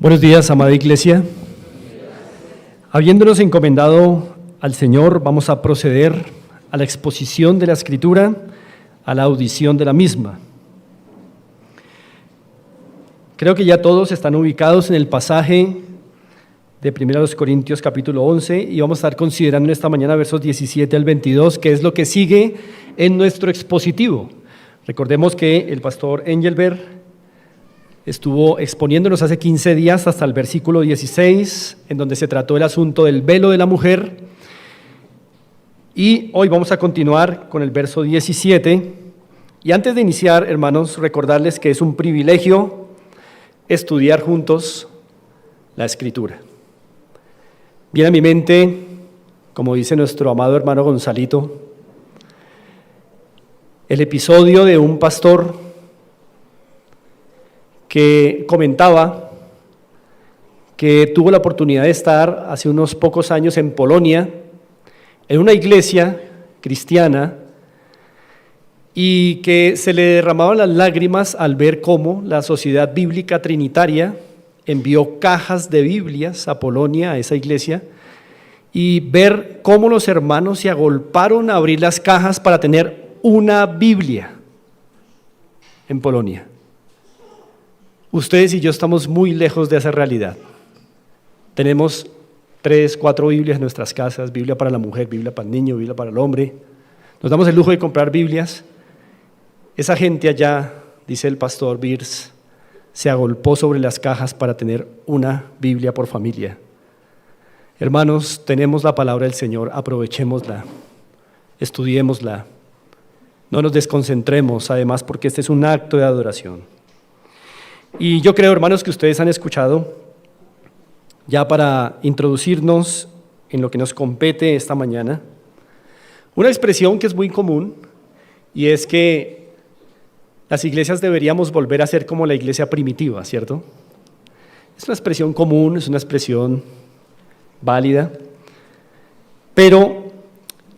Buenos días, amada iglesia. Habiéndonos encomendado al Señor, vamos a proceder a la exposición de la Escritura, a la audición de la misma. Creo que ya todos están ubicados en el pasaje de 1 Corintios capítulo 11 y vamos a estar considerando en esta mañana versos 17 al 22, que es lo que sigue en nuestro expositivo. Recordemos que el pastor Engelbert estuvo exponiéndonos hace 15 días hasta el versículo 16, en donde se trató el asunto del velo de la mujer. Y hoy vamos a continuar con el verso 17. Y antes de iniciar, hermanos, recordarles que es un privilegio estudiar juntos la Escritura. Viene a mi mente, como dice nuestro amado hermano Gonzalito, el episodio de un pastor que comentaba que tuvo la oportunidad de estar hace unos pocos años en Polonia, en una iglesia cristiana, y que se le derramaban las lágrimas al ver cómo la Sociedad Bíblica Trinitaria envió cajas de Biblias a Polonia, a esa iglesia, y ver cómo los hermanos se agolparon a abrir las cajas para tener una Biblia en Polonia. Ustedes y yo estamos muy lejos de esa realidad. Tenemos 3, 4 Biblias en nuestras casas, Biblia para la mujer, Biblia para el niño, Biblia para el hombre. Nos damos el lujo de comprar Biblias. Esa gente allá, dice el pastor Birs, se agolpó sobre las cajas para tener una Biblia por familia. Hermanos, tenemos la palabra del Señor, aprovechémosla, estudiémosla. No nos desconcentremos, además, porque este es un acto de adoración. Y yo creo, hermanos, que ustedes han escuchado, ya para introducirnos en lo que nos compete esta mañana, una expresión que es muy común, y es que las iglesias deberíamos volver a ser como la iglesia primitiva, ¿cierto? Es una expresión común, es una expresión válida, pero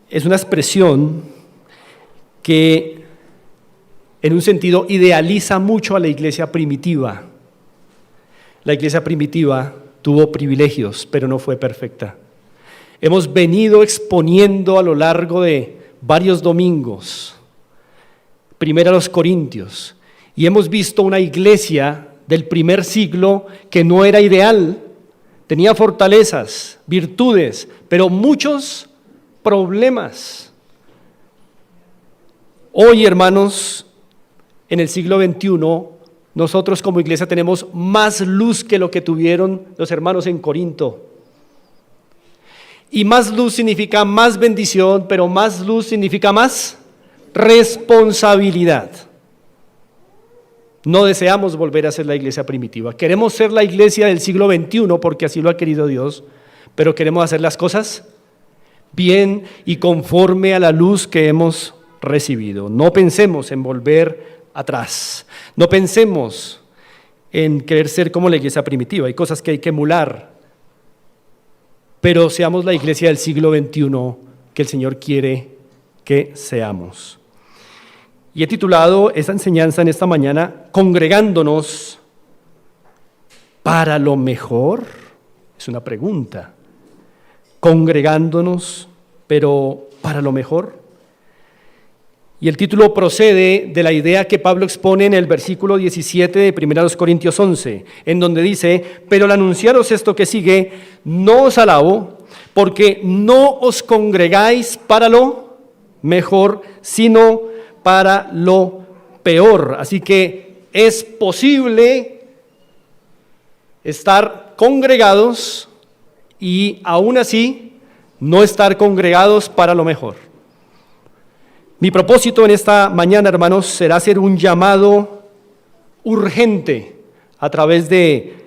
es una expresión que en un sentido idealiza mucho a la iglesia primitiva. La iglesia primitiva tuvo privilegios, pero no fue perfecta. Hemos venido exponiendo a lo largo de varios domingos, primero a los Corintios, y hemos visto una iglesia del primer siglo que no era ideal, tenía fortalezas, virtudes, pero muchos problemas. Hoy, hermanos, en el siglo XXI, nosotros como iglesia tenemos más luz que lo que tuvieron los hermanos en Corinto. Y más luz significa más bendición, pero más luz significa más responsabilidad. No deseamos volver a ser la iglesia primitiva. Queremos ser la iglesia del siglo XXI porque así lo ha querido Dios, pero queremos hacer las cosas bien y conforme a la luz que hemos recibido. No pensemos en volver atrás. No pensemos en querer ser como la iglesia primitiva. Hay cosas que hay que emular, pero seamos la iglesia del siglo XXI que el Señor quiere que seamos. Y he titulado esta enseñanza en esta mañana, congregándonos para lo mejor. Es una pregunta. Congregándonos, pero para lo mejor. Y el título procede de la idea que Pablo expone en el versículo 17 de 1 Corintios 11, en donde dice: pero al anunciaros esto que sigue, no os alabo, porque no os congregáis para lo mejor, sino para lo peor. Así que es posible estar congregados y aún así no estar congregados para lo mejor. Mi propósito en esta mañana, hermanos, será hacer un llamado urgente a través de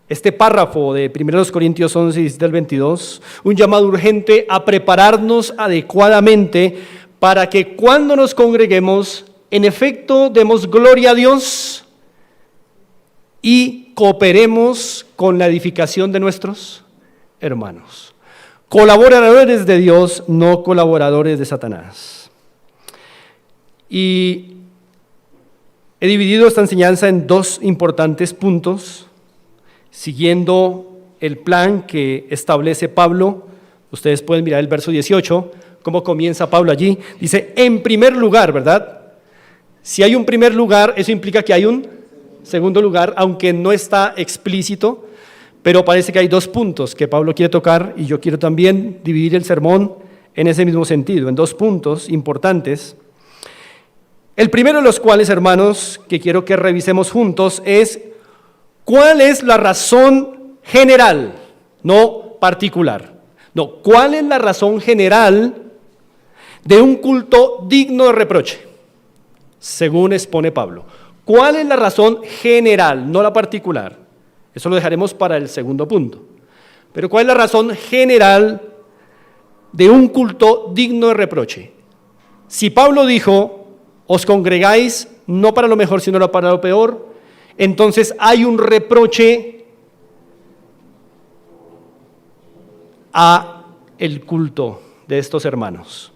este párrafo de 1 Corintios 11, 17 al 22, un llamado urgente a prepararnos adecuadamente para que cuando nos congreguemos, en efecto, demos gloria a Dios y cooperemos con la edificación de nuestros hermanos. Colaboradores de Dios, no colaboradores de Satanás. Y he dividido esta enseñanza en 2 importantes puntos. siguiendo el plan que establece Pablo. Ustedes pueden mirar el verso 18, cómo comienza Pablo allí. Dice, en primer lugar, ¿verdad? Si hay un primer lugar, eso implica que hay un segundo lugar, aunque no está explícito, pero parece que hay dos puntos que Pablo quiere tocar, y yo quiero también dividir el sermón en ese mismo sentido, en dos puntos importantes. El primero de los cuales, hermanos, que quiero que revisemos juntos es ¿cuál es la razón general, no particular? No, ¿cuál es la razón general de un culto digno de reproche? Según expone Pablo. ¿Cuál es la razón general, no la particular? Eso lo dejaremos para el segundo punto. Pero ¿cuál es la razón general de un culto digno de reproche? Si Pablo dijo, os congregáis no para lo mejor, sino para lo peor, entonces hay un reproche a el culto de estos hermanos.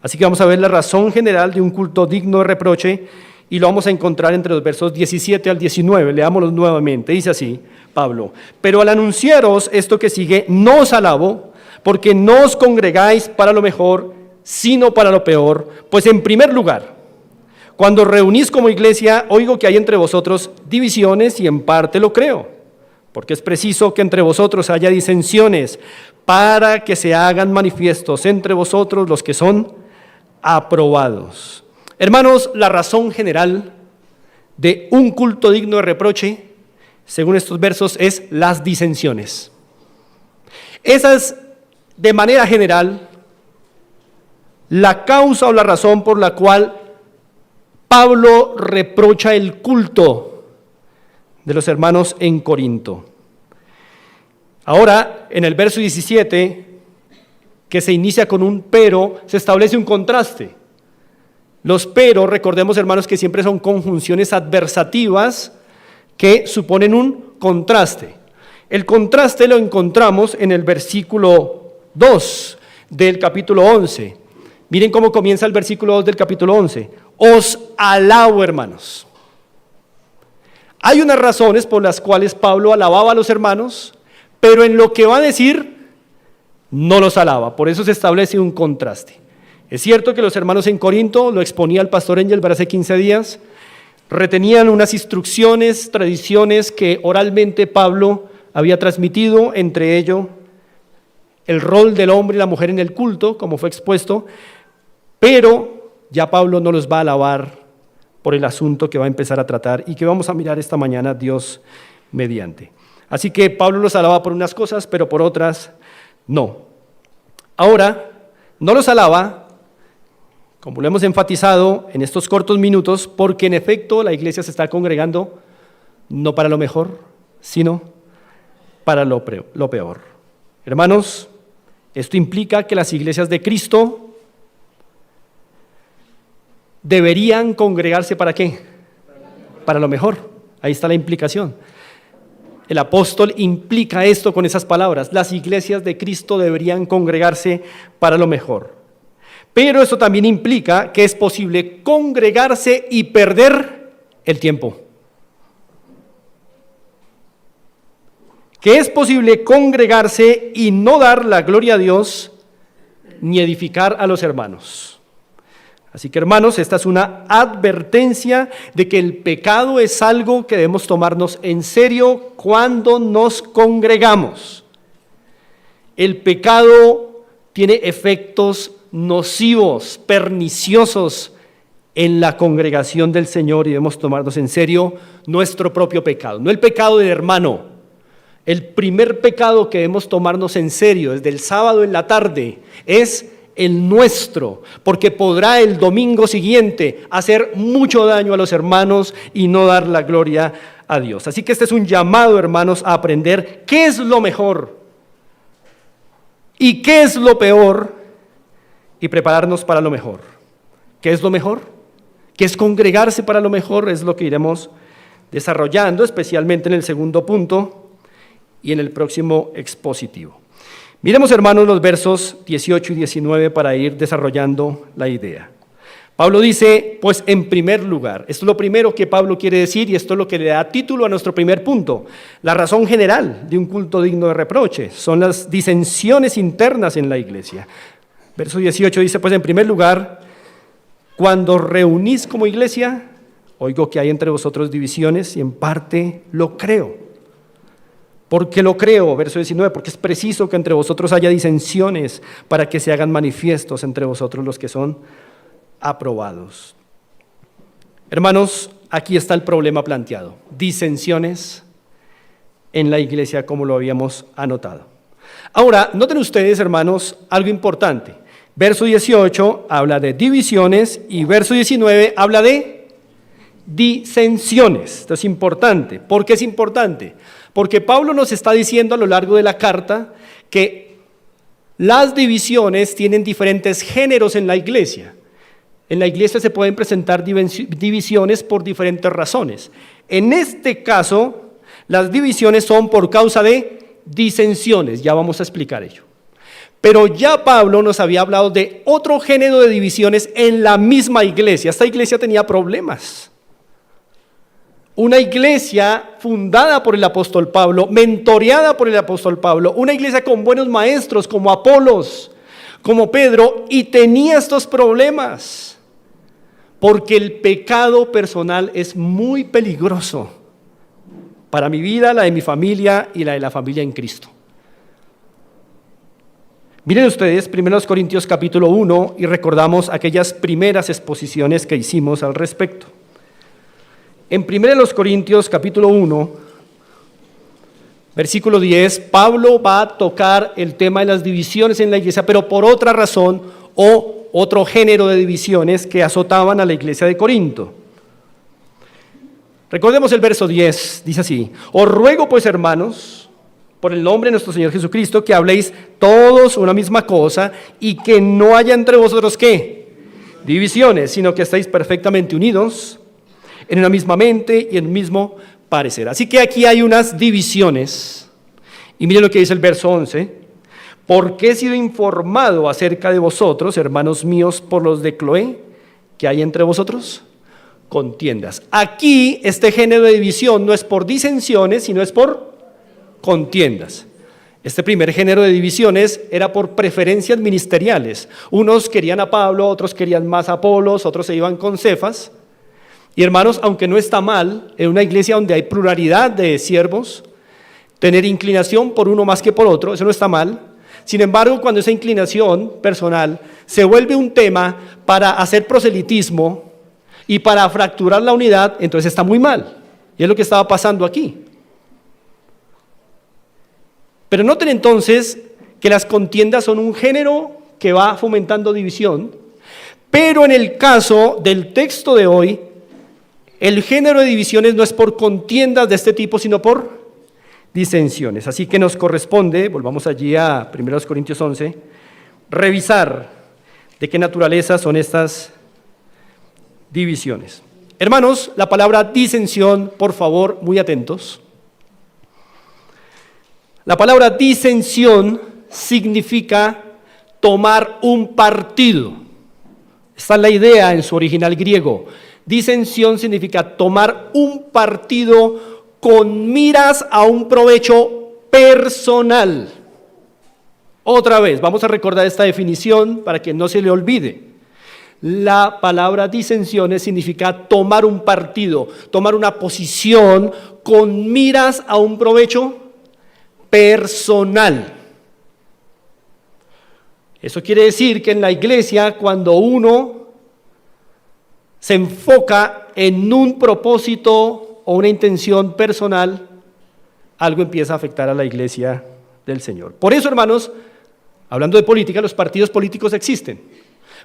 Así que vamos a ver la razón general de un culto digno de reproche, y lo vamos a encontrar entre los versos 17 al 19. Leámoslos nuevamente. Dice así Pablo: pero al anunciaros esto que sigue, no os alabo, porque no os congregáis para lo mejor, sino para lo peor. Pues en primer lugar, cuando reunís como iglesia, oigo que hay entre vosotros divisiones, y en parte lo creo, porque es preciso que entre vosotros haya disensiones, para que se hagan manifiestos entre vosotros los que son aprobados. Hermanos, la razón general de un culto digno de reproche, según estos versos, es las disensiones. Esa es, de manera general, la causa o la razón por la cual Pablo reprocha el culto de los hermanos en Corinto. Ahora, en el verso 17, que se inicia con un pero, se establece un contraste. Los pero, recordemos, hermanos, que siempre son conjunciones adversativas que suponen un contraste. El contraste lo encontramos en el versículo 2 del capítulo 11. Miren cómo comienza el versículo 2 del capítulo 11. Os alabo, hermanos. Hay unas razones por las cuales Pablo alababa a los hermanos, pero en lo que va a decir no los alaba. Por eso se establece un contraste. Es cierto que los hermanos en Corinto, lo exponía el pastor Engel hace 15 días, retenían unas instrucciones, tradiciones que oralmente Pablo había transmitido, entre ello el rol del hombre y la mujer en el culto, como fue expuesto, pero ya Pablo no los va a alabar por el asunto que va a empezar a tratar y que vamos a mirar esta mañana, Dios mediante. Así que Pablo los alaba por unas cosas, pero por otras no. Ahora, no los alaba, como lo hemos enfatizado en estos cortos minutos, porque en efecto la iglesia se está congregando no para lo mejor, sino para lo peor. Hermanos, esto implica que las iglesias de Cristo deberían congregarse ¿para qué? Para lo mejor. Ahí está la implicación. El apóstol implica esto con esas palabras. Las iglesias de Cristo deberían congregarse para lo mejor. Pero eso también implica que es posible congregarse y perder el tiempo. Que es posible congregarse y no dar la gloria a Dios ni edificar a los hermanos. Así que, hermanos, esta es una advertencia de que el pecado es algo que debemos tomarnos en serio cuando nos congregamos. El pecado tiene efectos nocivos, perniciosos en la congregación del Señor, y debemos tomarnos en serio nuestro propio pecado, no el pecado del hermano. El primer pecado que debemos tomarnos en serio desde el sábado en la tarde es el nuestro, porque podrá el domingo siguiente hacer mucho daño a los hermanos y no dar la gloria a Dios. Así que este es un llamado, hermanos, a aprender qué es lo mejor y qué es lo peor y prepararnos para lo mejor. ¿Qué es lo mejor? ¿Qué es congregarse para lo mejor? Es lo que iremos desarrollando, especialmente en el segundo punto y en el próximo expositivo. Miremos, hermanos, los versos 18 y 19 para ir desarrollando la idea. Pablo dice, pues en primer lugar, esto es lo primero que Pablo quiere decir y esto es lo que le da título a nuestro primer punto. La razón general de un culto digno de reproche son las disensiones internas en la iglesia. Verso 18 dice, pues en primer lugar, cuando reunís como iglesia, oigo que hay entre vosotros divisiones y en parte lo creo. ¿Por qué lo creo? Verso 19, porque es preciso que entre vosotros haya disensiones para que se hagan manifiestos entre vosotros los que son aprobados. Hermanos, aquí está el problema planteado. Disensiones en la iglesia como lo habíamos anotado. Ahora, noten ustedes, hermanos, algo importante. Verso 18 habla de divisiones y verso 19 habla de disensiones. Esto es importante. ¿Por qué es importante? Porque Pablo nos está diciendo a lo largo de la carta que las divisiones tienen diferentes géneros en la iglesia. En la iglesia se pueden presentar divisiones por diferentes razones. En este caso, las divisiones son por causa de disensiones. Ya vamos a explicar ello. Pero ya Pablo nos había hablado de otro género de divisiones en la misma iglesia. Esta iglesia tenía problemas. Una iglesia fundada por el apóstol Pablo, mentoreada por el apóstol Pablo, una iglesia con buenos maestros como Apolos, como Pedro, y tenía estos problemas. Porque el pecado personal es muy peligroso para mi vida, la de mi familia y la de la familia en Cristo. Miren ustedes, 1 Corintios capítulo 1, y recordamos aquellas primeras exposiciones que hicimos al respecto. En 1 Corintios capítulo 1, versículo 10, Pablo va a tocar el tema de las divisiones en la iglesia, pero por otra razón o otro género de divisiones que azotaban a la iglesia de Corinto. Recordemos el verso 10, dice así: os ruego pues, hermanos, por el nombre de nuestro Señor Jesucristo, que habléis todos una misma cosa y que no haya entre vosotros, ¿qué? Divisiones, sino que estéis perfectamente unidos en una misma mente y en un mismo parecer. Así que aquí hay unas divisiones, y miren lo que dice el verso 11: porque he sido informado acerca de vosotros, hermanos míos, por los de Cloé, que hay entre vosotros contiendas. Aquí este género de división no es por disensiones, sino es por contiendas. Este primer género de divisiones era por preferencias ministeriales. Unos querían a Pablo, otros querían más a Apolos, otros se iban con Cefas. Y hermanos, aunque no está mal, en una iglesia donde hay pluralidad de siervos, tener inclinación por uno más que por otro, eso no está mal. Sin embargo, cuando esa inclinación personal se vuelve un tema para hacer proselitismo y para fracturar la unidad, entonces está muy mal. Y es lo que estaba pasando aquí. Pero noten entonces que las contiendas son un género que va fomentando división, pero en el caso del texto de hoy, el género de divisiones no es por contiendas de este tipo, sino por disensiones. Así que nos corresponde, volvamos allí a 1 Corintios 11, revisar de qué naturaleza son estas divisiones. Hermanos, la palabra disensión, por favor, muy atentos. La palabra disensión significa tomar un partido. Esta es la idea en su original griego. Disensión significa tomar un partido con miras a un provecho personal. Otra vez, vamos a recordar esta definición para que no se le olvide. La palabra disensiones significa tomar un partido, tomar una posición con miras a un provecho personal. Eso quiere decir que en la iglesia, cuando uno se enfoca en un propósito o una intención personal, algo empieza a afectar a la iglesia del Señor. Por eso, hermanos, hablando de política, los partidos políticos existen.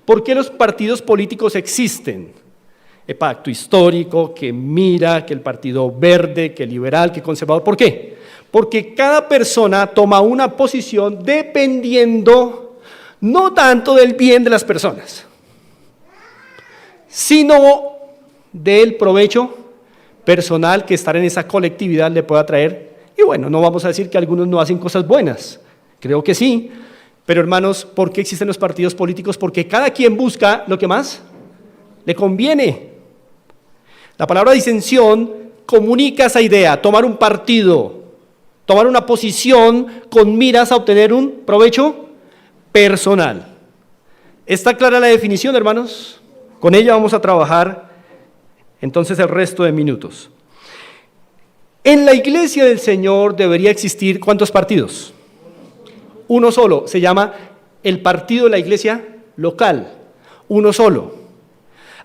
¿Por qué los partidos políticos existen? El pacto histórico, que mira, que el partido verde, que liberal, que conservador. ¿Por qué? Porque cada persona toma una posición dependiendo no tanto del bien de las personas, sino del provecho personal que estar en esa colectividad le pueda traer. Y bueno, no vamos a decir que algunos no hacen cosas buenas, creo que sí, pero hermanos, ¿por qué existen los partidos políticos? Porque cada quien busca lo que más le conviene. La palabra disensión comunica esa idea, tomar un partido, tomar una posición con miras a obtener un provecho personal. ¿Está clara la definición, hermanos? Con ella vamos a trabajar entonces el resto de minutos. En la iglesia del Señor debería existir ¿cuántos partidos? Uno solo, se llama el partido de la iglesia local, uno solo.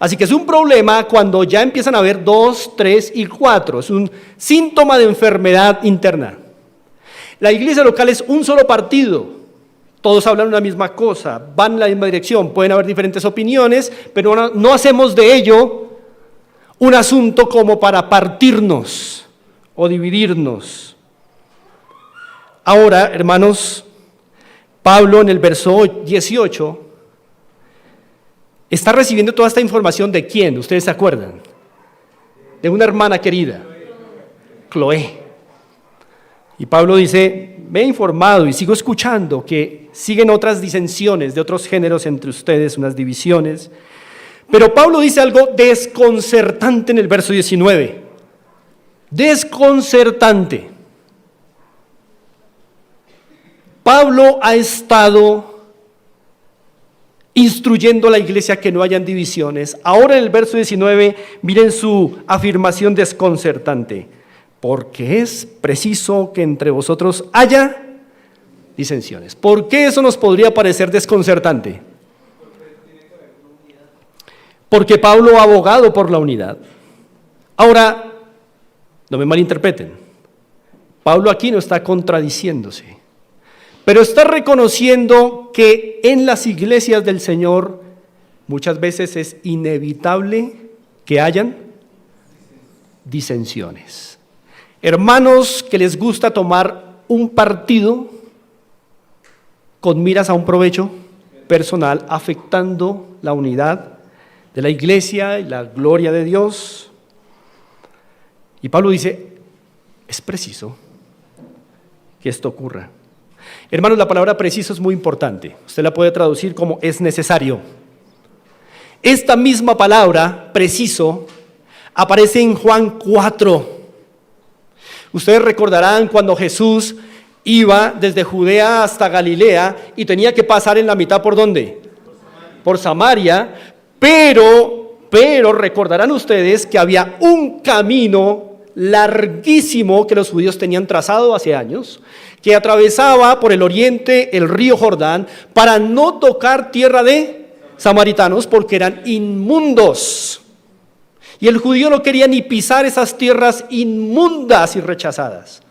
Así que es un problema cuando ya empiezan a haber 2, 3 y 4, es un síntoma de enfermedad interna. La iglesia local es un solo partido, todos hablan una misma cosa, van en la misma dirección, pueden haber diferentes opiniones, pero no hacemos de ello un asunto como para partirnos o dividirnos. Ahora, hermanos, Pablo en el verso 18 está recibiendo toda esta información ¿de quién? ¿Ustedes se acuerdan? De una hermana querida, Cloé. Y Pablo dice, me he informado y sigo escuchando que siguen otras disensiones de otros géneros entre ustedes, unas divisiones. Pero Pablo dice algo desconcertante en el verso 19. Desconcertante. Pablo ha estado instruyendo a la iglesia que no hayan divisiones. Ahora en el verso 19, miren su afirmación desconcertante. Porque es preciso que entre vosotros haya disensiones. ¿Por qué eso nos podría parecer desconcertante? Porque Pablo ha abogado por la unidad. Ahora, no me malinterpreten. Pablo aquí no está contradiciéndose, pero está reconociendo que en las iglesias del Señor muchas veces es inevitable que hayan disensiones. Hermanos que les gusta tomar un partido con miras a un provecho personal, afectando la unidad de la iglesia y la gloria de Dios. Y Pablo dice, es preciso que esto ocurra. Hermanos, la palabra preciso es muy importante. Usted la puede traducir como es necesario. Esta misma palabra, preciso, aparece en Juan 4. Ustedes recordarán cuando Jesús iba desde Judea hasta Galilea y tenía que pasar en la mitad, ¿por dónde? Por Samaria, pero recordarán ustedes que había un camino larguísimo que los judíos tenían trazado hace años, que atravesaba por el oriente el río Jordán para no tocar tierra de samaritanos porque eran inmundos. Y el judío no quería ni pisar esas tierras inmundas y rechazadas.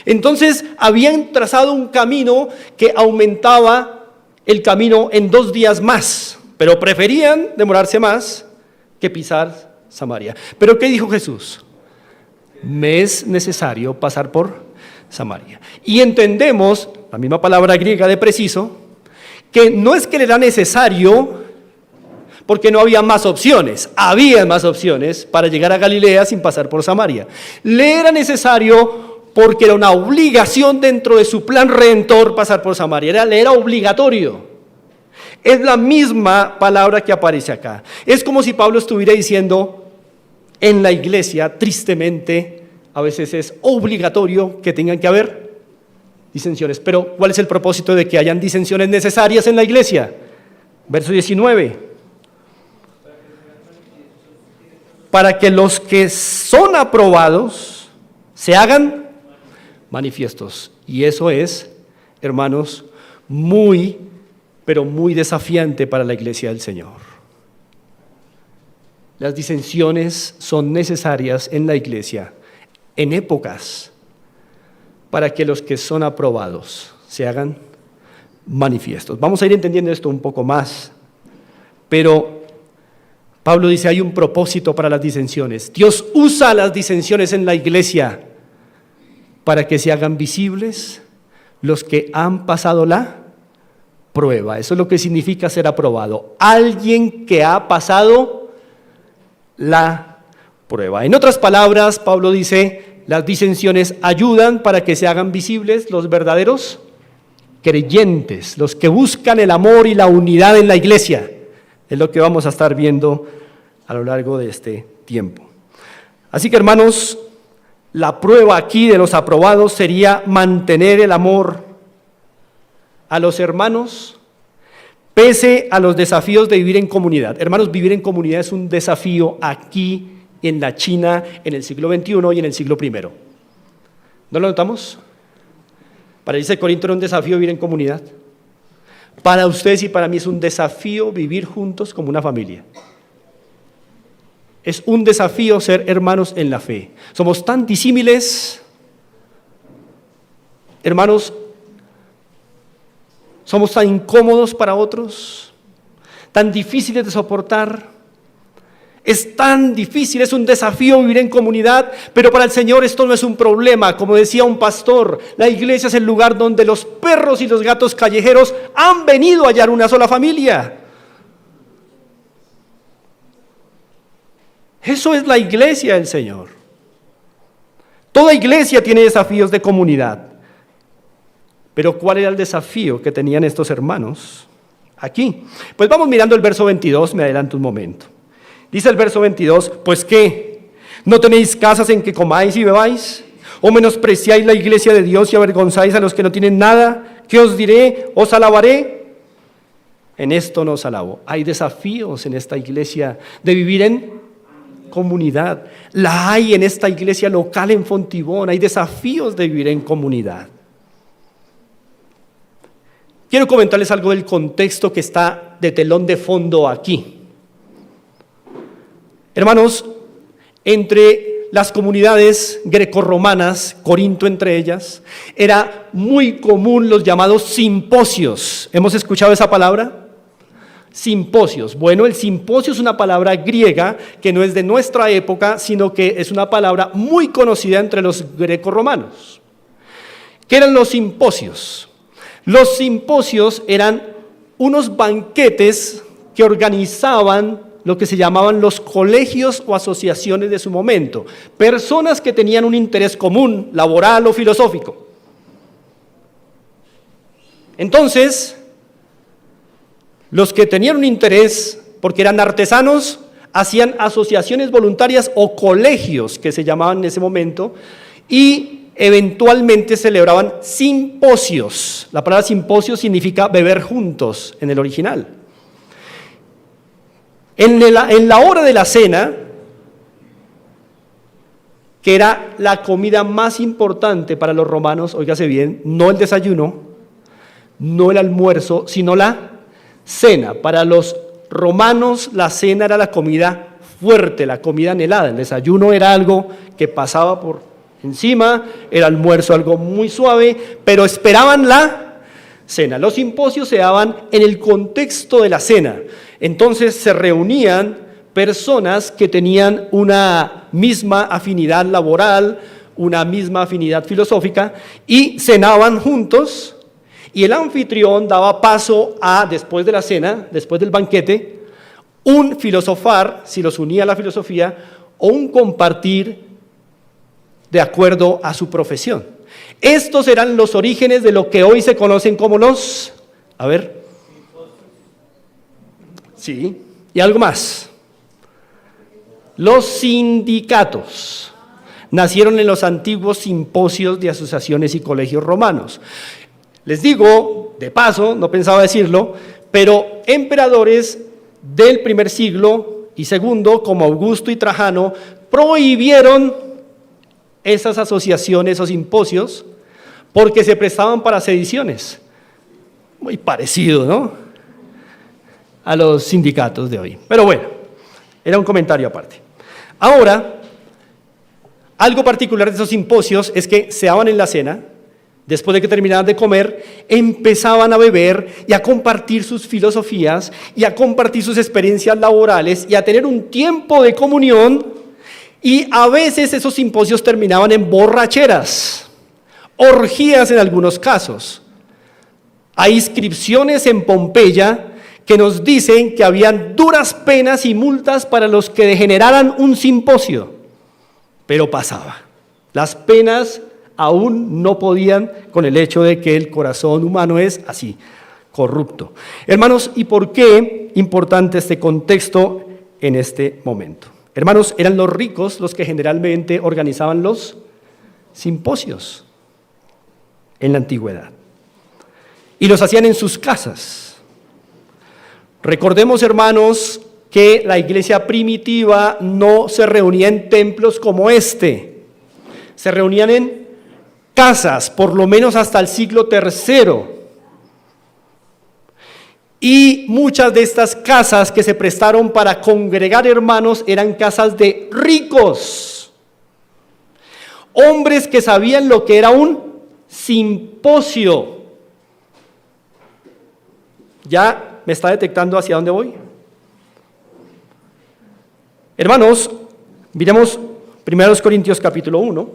Entonces habían trazado un camino que aumentaba el camino en 2 días más, pero preferían demorarse más que pisar Samaria. ¿Pero qué dijo Jesús? Me es necesario pasar por Samaria. Y entendemos, la misma palabra griega de preciso, que no es que le era necesario porque no había más opciones, había más opciones para llegar a Galilea sin pasar por Samaria. Le era necesario porque era una obligación dentro de su plan redentor pasar por Samaria, le era obligatorio. Es la misma palabra que aparece acá. Es como si Pablo estuviera diciendo, en la iglesia, tristemente, a veces es obligatorio que tengan que haber disensiones. Pero, ¿cuál es el propósito de que hayan disensiones necesarias en la iglesia? Verso 19. Para que los que son aprobados se hagan manifiestos. Y eso es, hermanos, muy, pero muy desafiante para la iglesia del Señor. Las disensiones son necesarias en la iglesia, en épocas, para que los que son aprobados se hagan manifiestos. Vamos a ir entendiendo esto un poco más, pero Pablo dice, hay un propósito para las disensiones. Dios usa las disensiones en la iglesia para que se hagan visibles los que han pasado la prueba. Eso es lo que significa ser aprobado. Alguien que ha pasado la prueba. En otras palabras, Pablo dice, las disensiones ayudan para que se hagan visibles los verdaderos creyentes, los que buscan el amor y la unidad en la iglesia. Es lo que vamos a estar viendo a lo largo de este tiempo. Así que, hermanos, la prueba aquí de los aprobados sería mantener el amor a los hermanos pese a los desafíos de vivir en comunidad. Hermanos, vivir en comunidad es un desafío aquí en la China en el siglo XXI y en el siglo I. ¿No lo notamos? Para irse a Corinto era un desafío vivir en comunidad. Para ustedes y para mí es un desafío vivir juntos como una familia. Es un desafío ser hermanos en la fe. Somos tan disímiles, hermanos, somos tan incómodos para otros, tan difíciles de soportar. Es tan difícil, es un desafío vivir en comunidad, pero para el Señor esto no es un problema. Como decía un pastor, la iglesia es el lugar donde los perros y los gatos callejeros han venido a hallar una sola familia. Eso es la iglesia del Señor. Toda iglesia tiene desafíos de comunidad. Pero ¿cuál era el desafío que tenían estos hermanos aquí? Pues vamos mirando el verso 22, me adelanto un momento. Dice el verso 22, ¿pues qué? ¿No tenéis casas en que comáis y bebáis? ¿O menospreciáis la iglesia de Dios y avergonzáis a los que no tienen nada? ¿Qué os diré? ¿Os alabaré? En esto nos alabo. Hay desafíos en esta iglesia de vivir en comunidad. La hay en esta iglesia local en Fontibón. Hay desafíos de vivir en comunidad. Quiero comentarles algo del contexto que está de telón de fondo aquí. Hermanos, entre las comunidades grecorromanas, Corinto entre ellas, era muy común los llamados simposios. ¿Hemos escuchado esa palabra? Simposios. Bueno, el simposio es una palabra griega que no es de nuestra época, sino que es una palabra muy conocida entre los grecorromanos. ¿Qué eran los simposios? Los simposios eran unos banquetes que organizaban lo que se llamaban los colegios o asociaciones de su momento, personas que tenían un interés común, laboral o filosófico. Entonces, los que tenían un interés, porque eran artesanos, hacían asociaciones voluntarias o colegios, que se llamaban en ese momento, y eventualmente celebraban simposios. La palabra simposio significa beber juntos en el original. En la hora de la cena, que era la comida más importante para los romanos, óigase bien, no el desayuno, no el almuerzo, sino la cena. Para los romanos la cena era la comida fuerte, la comida anhelada. El desayuno era algo que pasaba por encima, el almuerzo algo muy suave, pero esperaban la cena. Los simposios se daban en el contexto de la cena. Entonces se reunían personas que tenían una misma afinidad laboral, una misma afinidad filosófica y cenaban juntos, y el anfitrión daba paso a, después de la cena, después del banquete, un filosofar, si los unía a la filosofía, o un compartir de acuerdo a su profesión. Estos eran los orígenes de lo que hoy se conocen como los, sí, y algo más. Los sindicatos nacieron en los antiguos simposios de asociaciones y colegios romanos. Les digo, de paso, no pensaba decirlo, pero emperadores del primer siglo y segundo, como Augusto y Trajano, prohibieron esas asociaciones o simposios porque se prestaban para sediciones. Muy parecido, ¿no?, a los sindicatos de hoy. Pero bueno, era un comentario aparte. Ahora, algo particular de esos simposios es que se daban en la cena, después de que terminaban de comer, empezaban a beber y a compartir sus filosofías y a compartir sus experiencias laborales y a tener un tiempo de comunión, y a veces esos simposios terminaban en borracheras, orgías en algunos casos. Hay inscripciones en Pompeya que nos dicen que habían duras penas y multas para los que degeneraran un simposio, pero pasaba. Las penas aún no podían con el hecho de que el corazón humano es así. corrupto. Hermanos, ¿y por qué importante este contexto en este momento? Hermanos, eran los ricos los que generalmente organizaban los simposios en la antigüedad. Y los hacían en sus casas. Recordemos, hermanos, que la iglesia primitiva no se reunía en templos como este. Se reunían en casas, por lo menos hasta el siglo III. Y muchas de estas casas que se prestaron para congregar hermanos eran casas de ricos. Hombres que sabían lo que era un simposio. ¿Ya me está detectando hacia dónde voy? Hermanos, miremos 1 Corintios capítulo 1.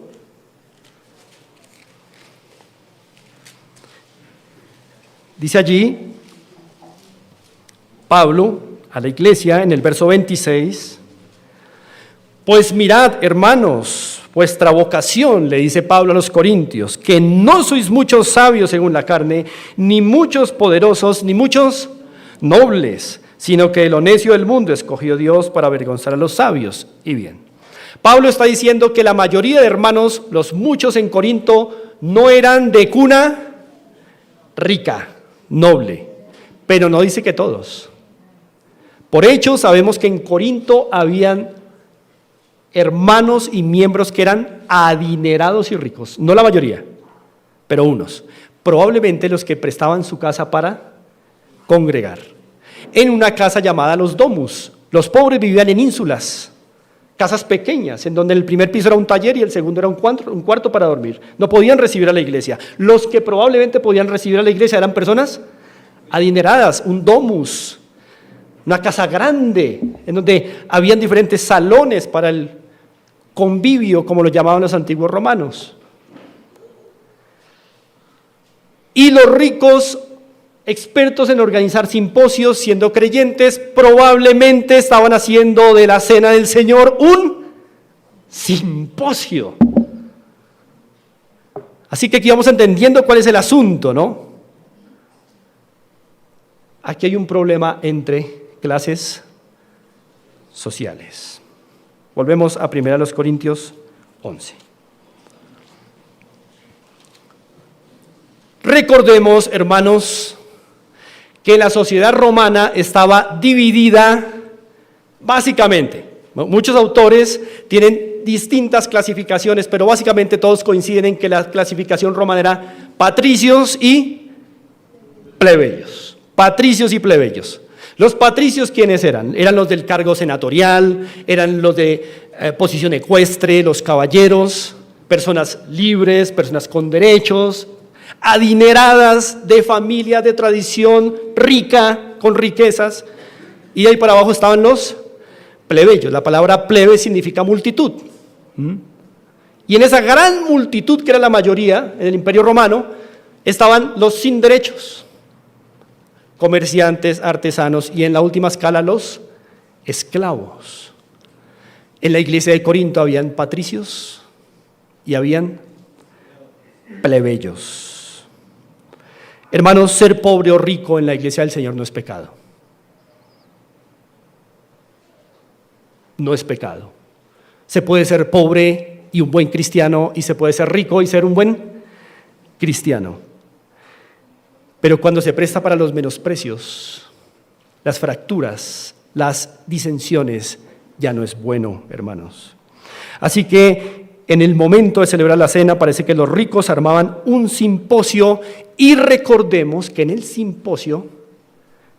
Dice allí Pablo a la iglesia en el verso 26, pues mirad, hermanos, vuestra vocación, le dice Pablo a los corintios, que no sois muchos sabios según la carne, ni muchos poderosos, ni muchos nobles, sino que lo necio del mundo escogió Dios para avergonzar a los sabios. Y bien, Pablo está diciendo que la mayoría de hermanos, los muchos en Corinto, no eran de cuna rica, noble, pero no dice que todos. Por hecho, sabemos que en Corinto habían hermanos y miembros que eran adinerados y ricos, no la mayoría, pero unos, probablemente los que prestaban su casa para congregar, en una casa llamada los domus. Los pobres vivían en ínsulas, casas pequeñas, en donde el primer piso era un taller y el segundo era un cuarto para dormir. No podían recibir a la iglesia. Los que probablemente podían recibir a la iglesia eran personas adineradas, un domus, una casa grande, en donde habían diferentes salones para el convivio, como lo llamaban los antiguos romanos. Y los ricos, expertos en organizar simposios, siendo creyentes, probablemente estaban haciendo de la cena del Señor un simposio. Así que aquí vamos entendiendo cuál es el asunto, ¿no? Aquí hay un problema entre clases sociales. Volvemos a 1 Corintios 11. Recordemos, hermanos, que la sociedad romana estaba dividida básicamente. Muchos autores tienen distintas clasificaciones, pero básicamente todos coinciden en que la clasificación romana era patricios y plebeyos. Patricios y plebeyos. Los patricios, ¿quiénes eran? Eran los del cargo senatorial, eran los de posición ecuestre, los caballeros, personas libres, personas con derechos, adineradas, de familia, de tradición, rica, con riquezas. Y ahí para abajo estaban los plebeyos. La palabra plebe significa multitud. Y en esa gran multitud, que era la mayoría en el Imperio Romano, estaban los sin derechos, comerciantes, artesanos y en la última escala los esclavos. En la iglesia de Corinto habían patricios y habían plebeyos. Hermanos, ser pobre o rico en la iglesia del Señor no es pecado. No es pecado. Se puede ser pobre y un buen cristiano, y se puede ser rico y ser un buen cristiano. Pero cuando se presta para los menosprecios, las fracturas, las disensiones, ya no es bueno, hermanos. Así que en el momento de celebrar la cena parece que los ricos armaban un simposio, y recordemos que en el simposio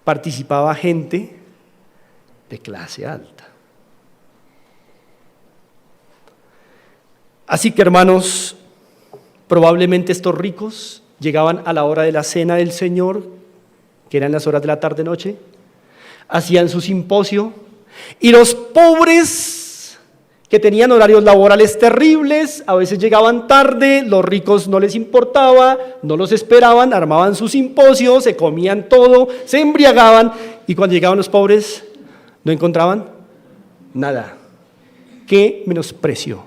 participaba gente de clase alta. Así que, hermanos, probablemente estos ricos llegaban a la hora de la cena del Señor, que eran las horas de la tarde-noche, hacían su simposio, y los pobres, que tenían horarios laborales terribles, a veces llegaban tarde, los ricos no les importaba, no los esperaban, armaban su simposio, se comían todo, se embriagaban, y cuando llegaban los pobres, no encontraban nada. ¡Qué menosprecio!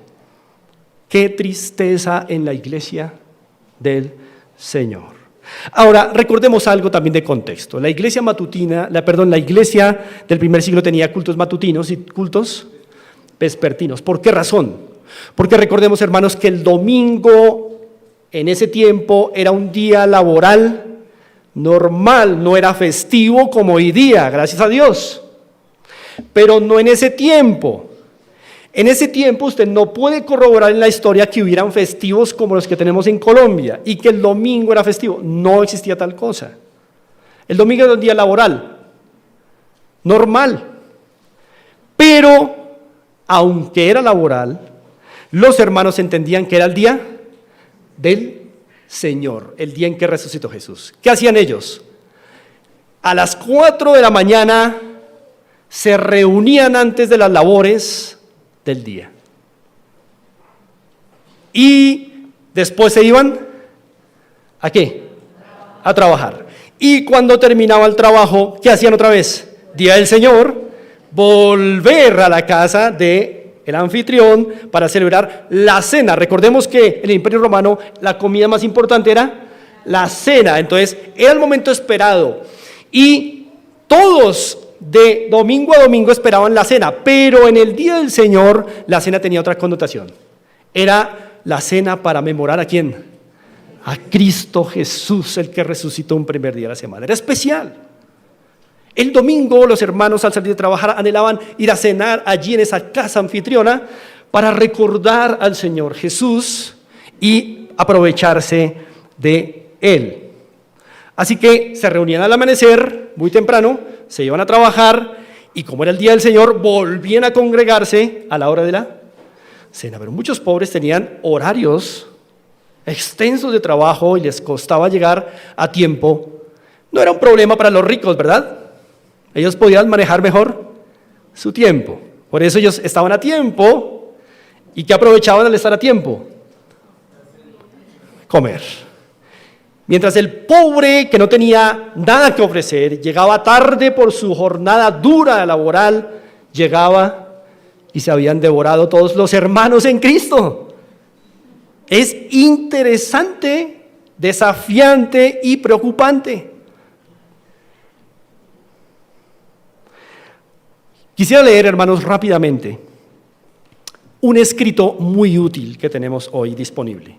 ¡Qué tristeza en la iglesia del Señor! Ahora, recordemos algo también de contexto. La iglesia la iglesia del primer siglo tenía cultos matutinos y cultos vespertinos. ¿Por qué razón? Porque recordemos, hermanos, que el domingo en ese tiempo era un día laboral normal, no era festivo como hoy día, gracias a Dios. Pero no en ese tiempo. En ese tiempo usted no puede corroborar en la historia que hubieran festivos como los que tenemos en Colombia y que el domingo era festivo. No existía tal cosa. El domingo era un día laboral, normal. Pero, aunque era laboral, los hermanos entendían que era el día del Señor, el día en que resucitó Jesús. ¿Qué hacían ellos? A las 4 de la mañana se reunían antes de las labores del día. Y después se iban, ¿a qué? A trabajar. Y cuando terminaba el trabajo, ¿qué hacían otra vez? Día del Señor, volver a la casa del anfitrión para celebrar la cena. Recordemos que en el Imperio Romano la comida más importante era la cena. Entonces, era el momento esperado. Y todos de domingo a domingo esperaban la cena, pero en el día del Señor la cena tenía otra connotación. Era la cena para memorar ¿a quién? A Cristo Jesús, el que resucitó un primer día de la semana. Era especial. El domingo los hermanos al salir de trabajar anhelaban ir a cenar allí en esa casa anfitriona para recordar al Señor Jesús y aprovecharse de Él. Así que se reunían al amanecer, muy temprano, se iban a trabajar y como era el día del Señor, volvían a congregarse a la hora de la cena. Pero muchos pobres tenían horarios extensos de trabajo y les costaba llegar a tiempo. No era un problema para los ricos, ¿verdad? Ellos podían manejar mejor su tiempo. Por eso ellos estaban a tiempo. ¿Y qué aprovechaban al estar a tiempo? Comer. Mientras el pobre, que no tenía nada que ofrecer, llegaba tarde por su jornada dura laboral, llegaba y se habían devorado todos los hermanos en Cristo. Es interesante, desafiante y preocupante. Quisiera leer, hermanos, rápidamente un escrito muy útil que tenemos hoy disponible.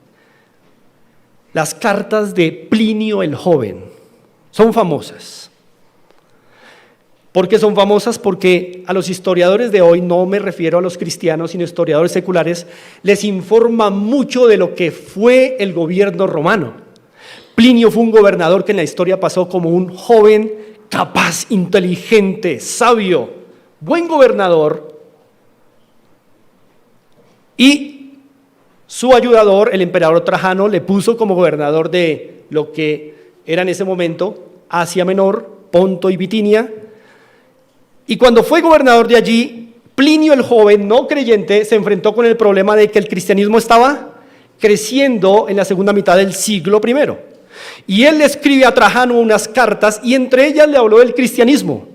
Las cartas de Plinio el Joven son famosas. ¿Por qué son famosas? Porque a los historiadores de hoy, no me refiero a los cristianos, sino historiadores seculares, les informa mucho de lo que fue el gobierno romano. Plinio fue un gobernador que en la historia pasó como un joven capaz, inteligente, sabio, buen gobernador, y su ayudador, el emperador Trajano, le puso como gobernador de lo que era en ese momento Asia Menor, Ponto y Bitinia. Y cuando fue gobernador de allí, Plinio el Joven, no creyente, se enfrentó con el problema de que el cristianismo estaba creciendo en la segunda mitad del siglo I. Y él le escribe a Trajano unas cartas y entre ellas le habló del cristianismo.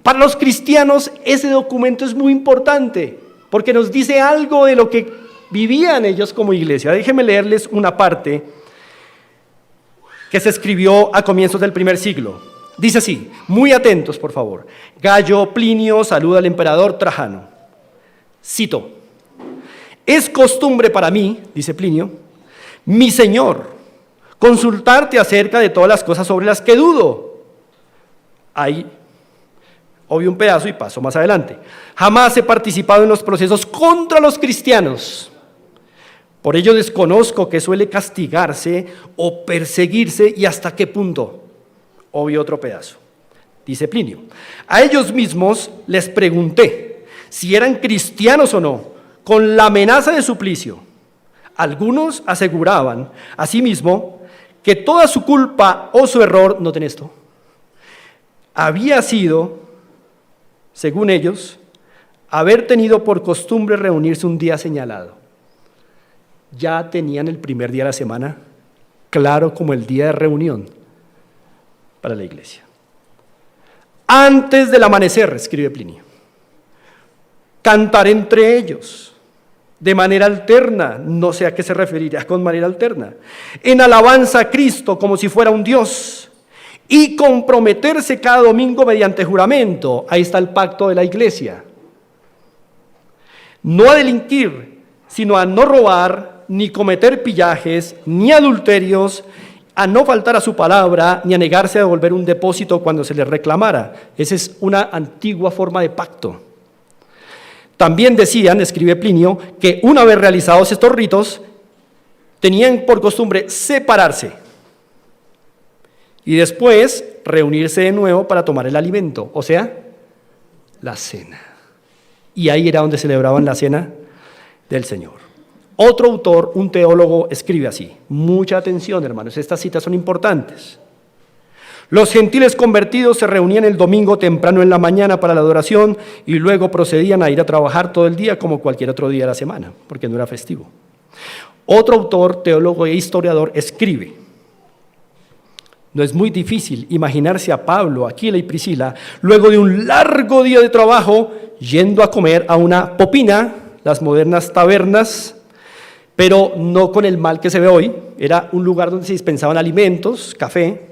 Para los cristianos ese documento es muy importante porque nos dice algo de lo que vivían ellos como iglesia. Déjenme leerles una parte que se escribió a comienzos del primer siglo. Dice así, muy atentos por favor. Gayo Plinio saluda al emperador Trajano. Cito, es costumbre para mí, dice Plinio, mi señor, consultarte acerca de todas las cosas sobre las que dudo. Ahí obvio un pedazo y paso más adelante. Jamás he participado en los procesos contra los cristianos. Por ello desconozco que suele castigarse o perseguirse y hasta qué punto. Obvio otro pedazo. Dice Plinio, a ellos mismos les pregunté si eran cristianos o no, con la amenaza de suplicio. Algunos aseguraban asimismo que toda su culpa o su error, noten esto, había sido, según ellos, haber tenido por costumbre reunirse un día señalado. Ya tenían el primer día de la semana claro como el día de reunión para la iglesia. Antes del amanecer, escribe Plinio, cantar entre ellos, de manera alterna, no sé a qué se referirá con manera alterna, en alabanza a Cristo como si fuera un Dios, y comprometerse cada domingo mediante juramento. Ahí está el pacto de la iglesia. No a delinquir, sino a no robar, ni cometer pillajes, ni adulterios, a no faltar a su palabra, ni a negarse a devolver un depósito cuando se le reclamara. Esa es una antigua forma de pacto. También decían, escribe Plinio, que una vez realizados estos ritos, tenían por costumbre separarse y después reunirse de nuevo para tomar el alimento, o sea, la cena. Y ahí era donde celebraban la cena del Señor. Otro autor, un teólogo, escribe así. Mucha atención, hermanos, estas citas son importantes. Los gentiles convertidos se reunían el domingo temprano en la mañana para la adoración y luego procedían a ir a trabajar todo el día como cualquier otro día de la semana, porque no era festivo. Otro autor, teólogo e historiador, escribe: no es muy difícil imaginarse a Pablo, Aquila y Priscila, luego de un largo día de trabajo, yendo a comer a una popina, las modernas tabernas, pero no con el mal que se ve hoy. Era un lugar donde se dispensaban alimentos, café,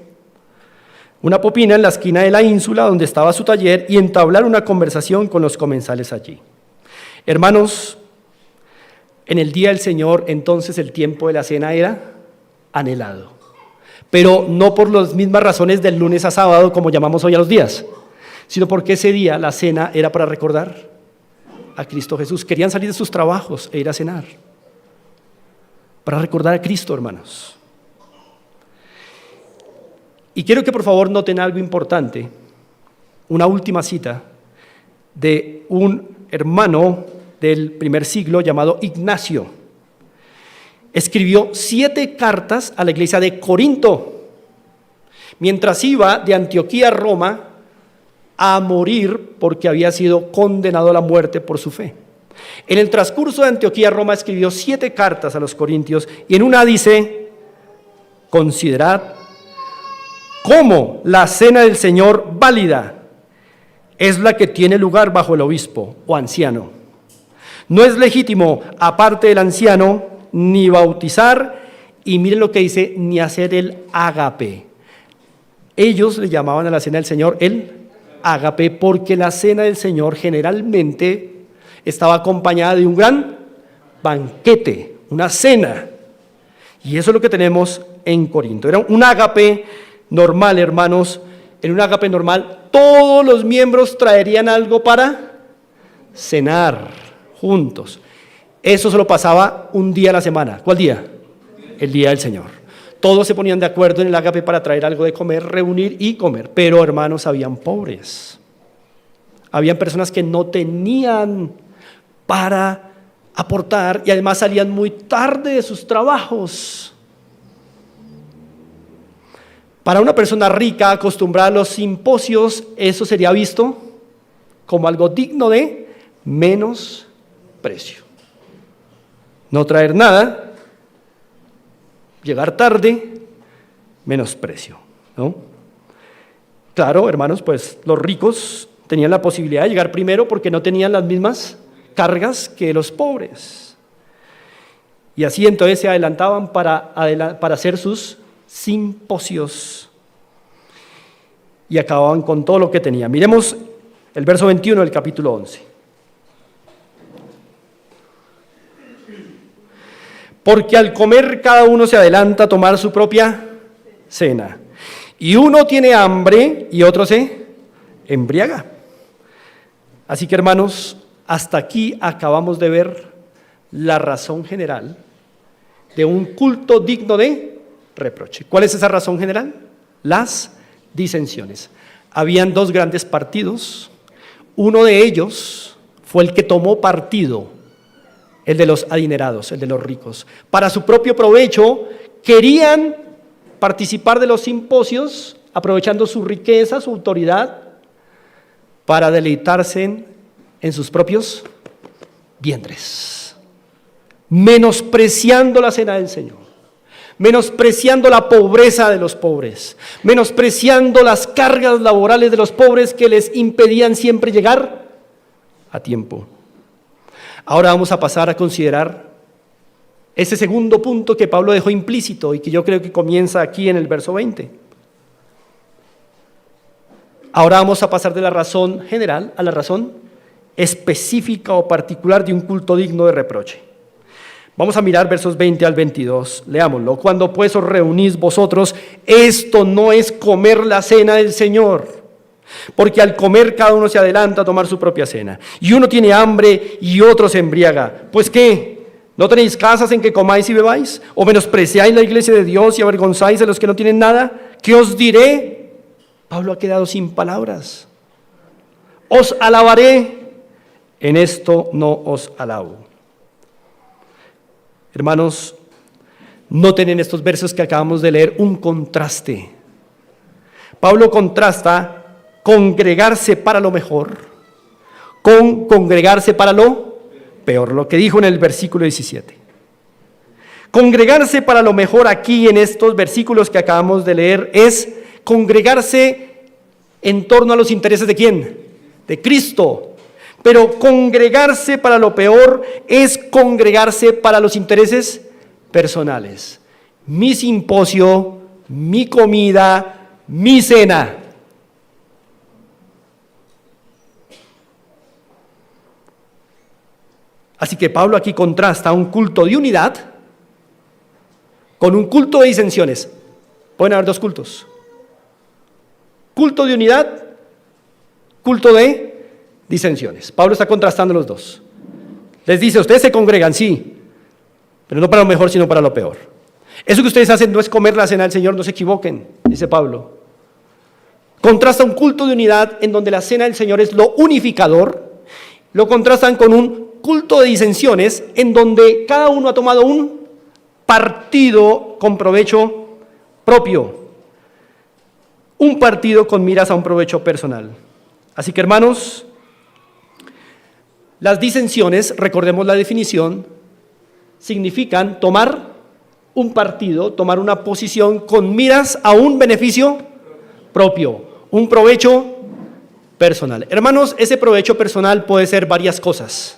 una popina en la esquina de la ínsula donde estaba su taller, y entablar una conversación con los comensales allí. Hermanos, en el día del Señor, entonces el tiempo de la cena era anhelado, pero no por las mismas razones del lunes a sábado como llamamos hoy a los días, sino porque ese día la cena era para recordar a Cristo Jesús. Querían salir de sus trabajos e ir a cenar para recordar a Cristo, hermanos. Y quiero que por favor noten algo importante, una última cita de un hermano del primer siglo llamado Ignacio. Escribió 7 cartas a la iglesia de Corinto, mientras iba de Antioquía a Roma a morir porque había sido condenado a la muerte por su fe. En el transcurso de Antioquía a Roma escribió 7 cartas a los corintios, y en una dice: considerad cómo la cena del Señor válida es la que tiene lugar bajo el obispo o anciano. No es legítimo, aparte del anciano, ni bautizar, y miren lo que dice, ni hacer el ágape. Ellos le llamaban a la cena del Señor el ágape, porque la cena del Señor generalmente estaba acompañada de un gran banquete, una cena. Y eso es lo que tenemos en Corinto. Era un ágape normal, hermanos. En un ágape normal, todos los miembros traerían algo para cenar juntos. Eso solo pasaba un día a la semana. ¿Cuál día? El día del Señor. Todos se ponían de acuerdo en el ágape para traer algo de comer, reunir y comer. Pero, hermanos, habían pobres. Habían personas que no tenían para aportar y además salían muy tarde de sus trabajos. Para una persona rica, acostumbrada a los simposios, eso sería visto como algo digno de menosprecio. No traer nada, llegar tarde, menosprecio, ¿no? Claro, hermanos, pues los ricos tenían la posibilidad de llegar primero porque no tenían las mismas cargas que los pobres. Y así entonces se adelantaban para hacer sus simposios y acababan con todo lo que tenían. Miremos el verso 21 del capítulo 11. Porque al comer cada uno se adelanta a tomar su propia cena, y uno tiene hambre y otro se embriaga. Así que, hermanos, hasta aquí acabamos de ver la razón general de un culto digno de reproche. ¿Cuál es esa razón general? Las disensiones. Habían 2 grandes partidos. Uno de ellos fue el que tomó partido, el de los adinerados, el de los ricos. Para su propio provecho, querían participar de los simposios, aprovechando su riqueza, su autoridad, para deleitarse en sus propios vientres, menospreciando la cena del Señor, menospreciando la pobreza de los pobres, menospreciando las cargas laborales de los pobres que les impedían siempre llegar a tiempo. Ahora vamos a pasar a considerar ese segundo punto que Pablo dejó implícito y que yo creo que comienza aquí en el verso 20. Ahora vamos a pasar de la razón general a la razón específica o particular de un culto digno de reproche. Vamos a mirar versos 20 al 22, leámoslo. Cuando pues os reunís vosotros, esto no es comer la cena del Señor, porque al comer cada uno se adelanta a tomar su propia cena, y uno tiene hambre y otro se embriaga. ¿Pues qué? ¿No tenéis casas en que comáis y bebáis? ¿O menospreciáis la iglesia de Dios y avergonzáis a los que no tienen nada? ¿Qué os diré? Pablo ha quedado sin palabras. Os alabaré, en esto no os alabo. Hermanos, noten en estos versos que acabamos de leer un contraste. Pablo contrasta congregarse para lo mejor con congregarse para lo peor, lo que dijo en el versículo 17. Congregarse para lo mejor aquí en estos versículos que acabamos de leer es congregarse en torno a los intereses ¿de quién? De Cristo. Pero congregarse para lo peor es congregarse para los intereses personales. Mi simposio, mi comida, mi cena. Así que Pablo aquí contrasta un culto de unidad con un culto de disensiones. Pueden haber dos cultos. Culto de unidad, culto de disensiones. Pablo está contrastando los dos. Les dice, ustedes se congregan, sí, pero no para lo mejor, sino para lo peor. Eso que ustedes hacen no es comer la cena del Señor, no se equivoquen, dice Pablo. Contrasta un culto de unidad en donde la cena del Señor es lo unificador, lo contrastan con un culto de disensiones en donde cada uno ha tomado un partido con provecho propio, un partido con miras a un provecho personal. Así que, hermanos, las disensiones, recordemos la definición, significan tomar un partido, tomar una posición con miras a un beneficio propio, un provecho personal. Hermanos, ese provecho personal puede ser varias cosas.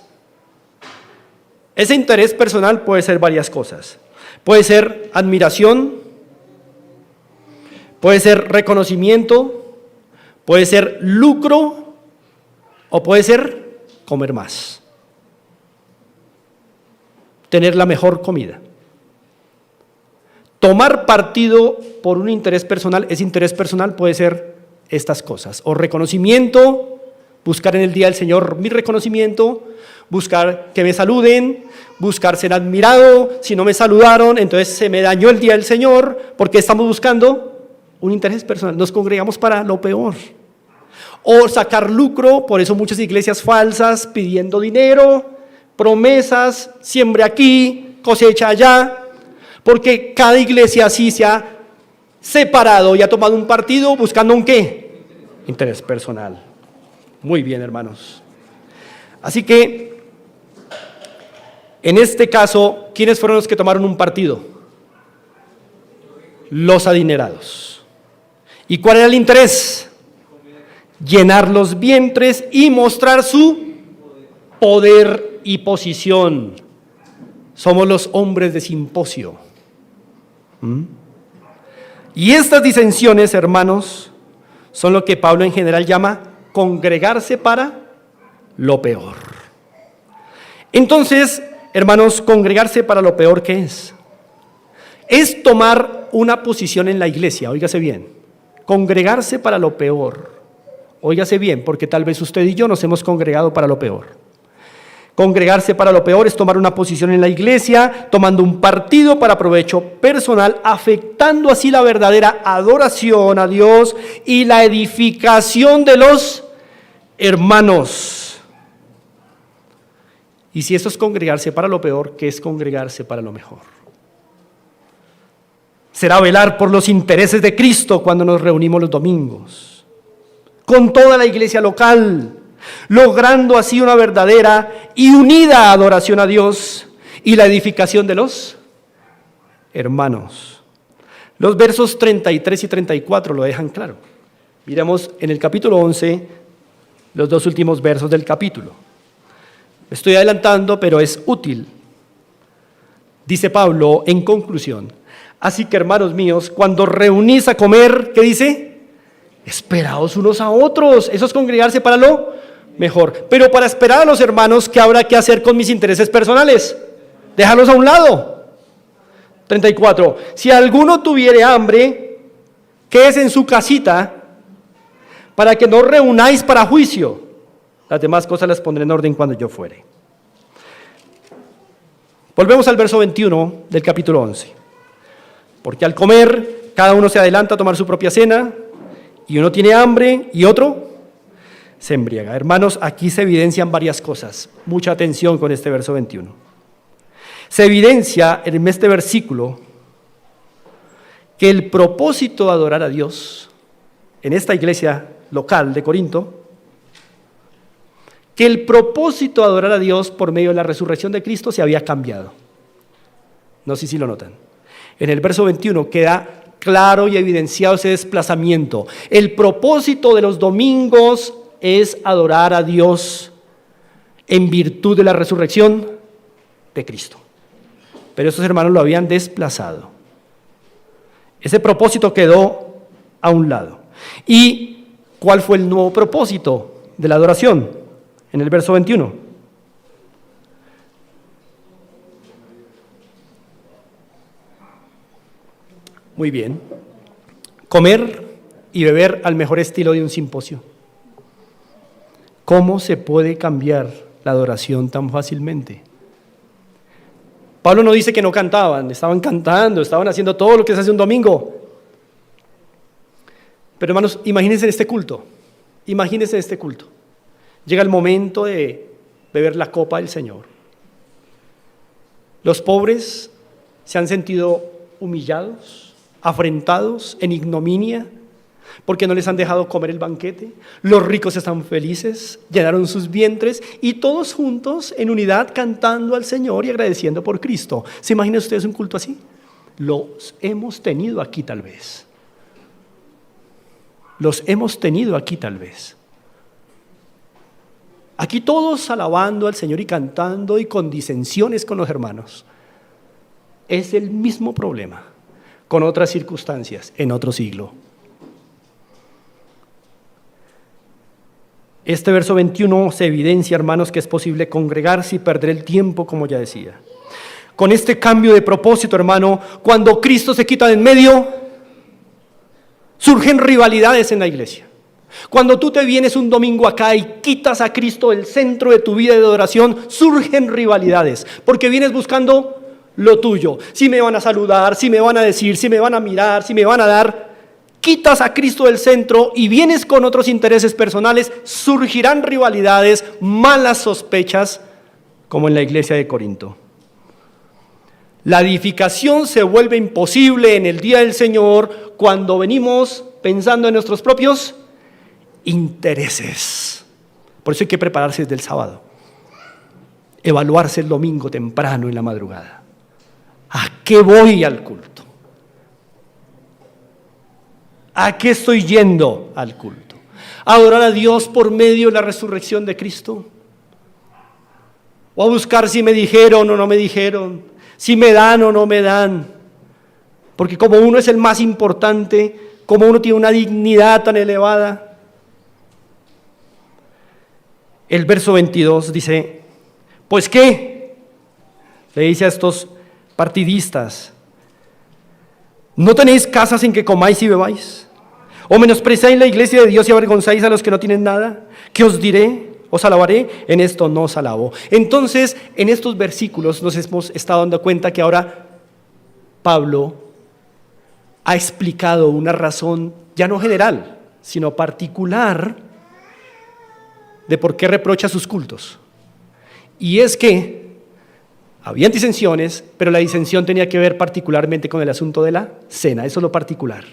Ese interés personal puede ser varias cosas. Puede ser admiración, puede ser reconocimiento, puede ser lucro o puede ser comer más, tener la mejor comida. Tomar partido por un interés personal, ese interés personal puede ser estas cosas, o reconocimiento, buscar en el día del Señor mi reconocimiento, buscar que me saluden, buscar ser admirado, si no me saludaron, entonces se me dañó el día del Señor, porque estamos buscando un interés personal, nos congregamos para lo peor. O sacar lucro, por eso muchas iglesias falsas pidiendo dinero, promesas, siembre aquí, cosecha allá, porque cada iglesia así se ha separado y ha tomado un partido buscando un ¿qué? Interés personal. Muy bien, hermanos. Así que, en este caso, ¿quiénes fueron los que tomaron un partido? Los adinerados. ¿Y cuál era el interés? Llenar los vientres y mostrar su poder y posición. Somos los hombres de simposio. Y estas disensiones, hermanos, son lo que Pablo en general llama congregarse para lo peor. Entonces, hermanos, congregarse para lo peor, ¿qué es? Es tomar una posición en la iglesia, óigase bien. Congregarse para lo peor. Óigase bien, porque tal vez usted y yo nos hemos congregado para lo peor. Congregarse para lo peor es tomar una posición en la iglesia, tomando un partido para provecho personal, afectando así la verdadera adoración a Dios y la edificación de los hermanos. Y si esto es congregarse para lo peor, ¿qué es congregarse para lo mejor? Será velar por los intereses de Cristo cuando nos reunimos los domingos, con toda la iglesia local, logrando así una verdadera y unida adoración a Dios y la edificación de los hermanos. Los versos 33 y 34 lo dejan claro. Miremos en el capítulo 11, los dos últimos versos del capítulo. Me estoy adelantando, pero es útil. Dice Pablo en conclusión: así que, hermanos míos, cuando reunís a comer, ¿qué dice? Esperaos unos a otros. Eso es congregarse para lo mejor. Pero para esperar a los hermanos, ¿qué habrá que hacer con mis intereses personales? Déjalos a un lado. 34. Si alguno tuviere hambre, quédese en su casita, para que no reunáis para juicio. Las demás cosas las pondré en orden cuando yo fuere. Volvemos al verso 21 del capítulo 11. Porque al comer, cada uno se adelanta a tomar su propia cena, y uno tiene hambre y otro se embriaga. Hermanos, aquí se evidencian varias cosas. Mucha atención con este verso 21. Se evidencia en este versículo que el propósito de adorar a Dios en esta iglesia local de Corinto, que el propósito de adorar a Dios por medio de la resurrección de Cristo se había cambiado. No sé si lo notan. En el verso 21 queda claro y evidenciado ese desplazamiento. El propósito de los domingos es adorar a Dios en virtud de la resurrección de Cristo. Pero estos hermanos lo habían desplazado. Ese propósito quedó a un lado. ¿Y cuál fue el nuevo propósito de la adoración? En el verso 21. Muy bien. Comer y beber al mejor estilo de un simposio. ¿Cómo se puede cambiar la adoración tan fácilmente? Pablo no dice que no cantaban, estaban cantando, estaban haciendo todo lo que se hace un domingo. Pero hermanos, imagínense este culto. Imagínense este culto. Llega el momento de beber la copa del Señor. Los pobres se han sentido humillados, afrentados, en ignominia, porque no les han dejado comer el banquete. Los ricos están felices, llenaron sus vientres y todos juntos en unidad cantando al Señor y agradeciendo por Cristo. ¿Se imaginan ustedes un culto así? Los hemos tenido aquí tal vez. Los hemos tenido aquí tal vez. Aquí todos alabando al Señor y cantando y con disensiones con los hermanos. Es el mismo problema, con otras circunstancias, en otro siglo. Este verso 21 se evidencia, hermanos, que es posible congregarse y perder el tiempo, como ya decía. Con este cambio de propósito, hermano, cuando Cristo se quita de en medio, surgen rivalidades en la iglesia. Cuando tú te vienes un domingo acá y quitas a Cristo del centro de tu vida de adoración, surgen rivalidades, porque vienes buscando lo tuyo. Si me van a saludar, si me van a decir, si me van a mirar, si me van a dar. Quitas a Cristo del centro y vienes con otros intereses personales, surgirán rivalidades, malas sospechas, como en la iglesia de Corinto. La edificación se vuelve imposible en el día del Señor cuando venimos pensando en nuestros propios intereses. Por eso hay que prepararse desde el sábado. Evaluarse el domingo temprano en la madrugada. ¿A qué voy al culto? ¿A qué estoy yendo al culto? ¿A adorar a Dios por medio de la resurrección de Cristo? ¿O a buscar si me dijeron o no me dijeron? ¿Si me dan o no me dan? Porque como uno es el más importante, como uno tiene una dignidad tan elevada. El verso 22 dice, ¿pues qué? Le dice a estos partidistas, ¿no tenéis casas en que comáis y bebáis? ¿O menospreciáis la iglesia de Dios y avergonzáis a los que no tienen nada? ¿Qué os diré? ¿Os alabaré? En esto no os alabo. Entonces, en estos versículos nos hemos estado dando cuenta que ahora Pablo ha explicado una razón ya no general, sino particular de por qué reprocha sus cultos. Y es que habían disensiones, pero la disensión tenía que ver particularmente con el asunto de la cena. Eso es lo particular.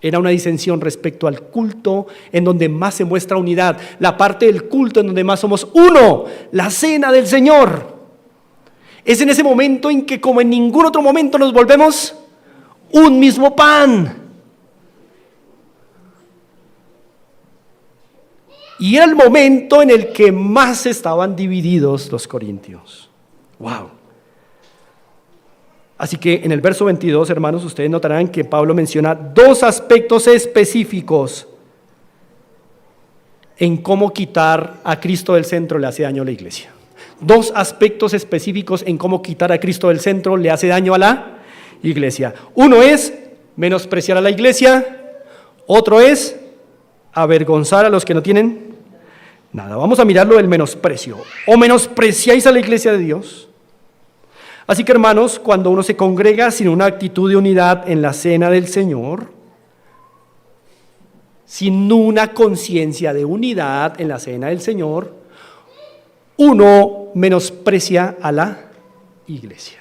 Era una disensión respecto al culto en donde más se muestra unidad. La parte del culto en donde más somos uno, la cena del Señor. Es en ese momento en que, como en ningún otro momento, nos volvemos un mismo pan. Y era el momento en el que más estaban divididos los corintios. ¡Wow! Así que en el verso 22, hermanos, ustedes notarán que Pablo menciona dos aspectos específicos en cómo quitar a Cristo del centro le hace daño a la iglesia. Dos aspectos específicos en cómo quitar a Cristo del centro le hace daño a la iglesia. Uno es menospreciar a la iglesia, otro es avergonzar a los que no tienen nada. Vamos a mirarlo del menosprecio. ¿O menospreciáis a la iglesia de Dios? Así que, hermanos, cuando uno se congrega sin una actitud de unidad en la cena del Señor, sin una conciencia de unidad en la cena del Señor, uno menosprecia a la iglesia.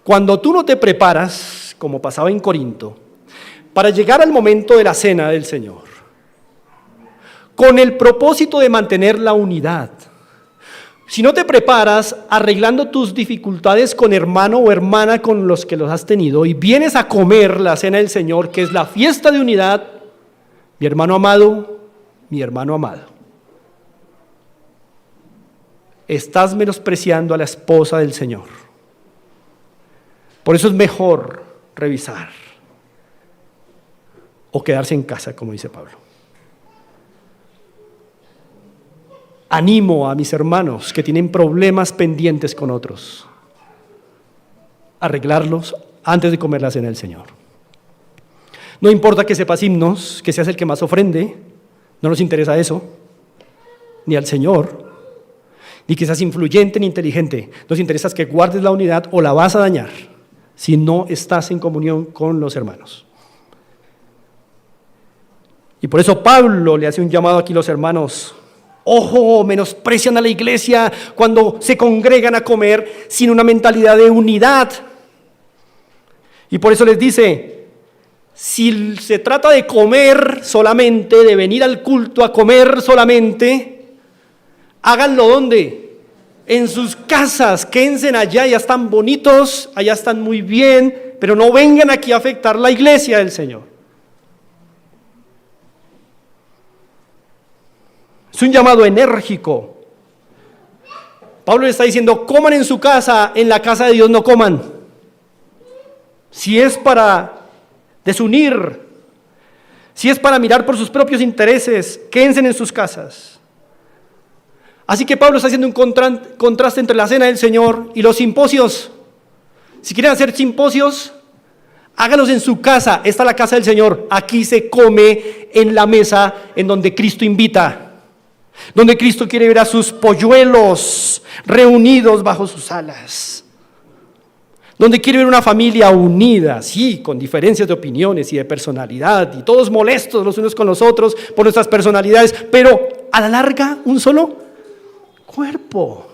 Cuando tú no te preparas, como pasaba en Corinto, para llegar al momento de la cena del Señor, con el propósito de mantener la unidad, si no te preparas arreglando tus dificultades con hermano o hermana con los que los has tenido y vienes a comer la cena del Señor, que es la fiesta de unidad, mi hermano amado, estás menospreciando a la esposa del Señor. Por eso es mejor revisar o quedarse en casa, como dice Pablo. Animo a mis hermanos que tienen problemas pendientes con otros, arreglarlos antes de comer la cena del Señor. No importa que sepas himnos, que seas el que más ofrende, no nos interesa eso, ni al Señor, ni que seas influyente ni inteligente. Nos interesa que guardes la unidad o la vas a dañar si no estás en comunión con los hermanos. Y por eso Pablo le hace un llamado aquí a los hermanos. Ojo, menosprecian a la iglesia cuando se congregan a comer sin una mentalidad de unidad. Y por eso les dice, si se trata de comer solamente, de venir al culto a comer solamente, háganlo ¿dónde? En sus casas, quédense allá, ya están bonitos, allá están muy bien, pero no vengan aquí a afectar la iglesia del Señor. Es un llamado enérgico. Pablo le está diciendo, coman en su casa, en la casa de Dios no coman. Si es para desunir, si es para mirar por sus propios intereses, quédense en sus casas. Así que Pablo está haciendo un contraste entre la cena del Señor y los simposios. Si quieren hacer simposios, háganlos en su casa. Esta es la casa del Señor. Aquí se come en la mesa en donde Cristo invita. Donde Cristo quiere ver a sus polluelos reunidos bajo sus alas. Donde quiere ver una familia unida, sí, con diferencias de opiniones y de personalidad, y todos molestos los unos con los otros por nuestras personalidades, pero a la larga un solo cuerpo.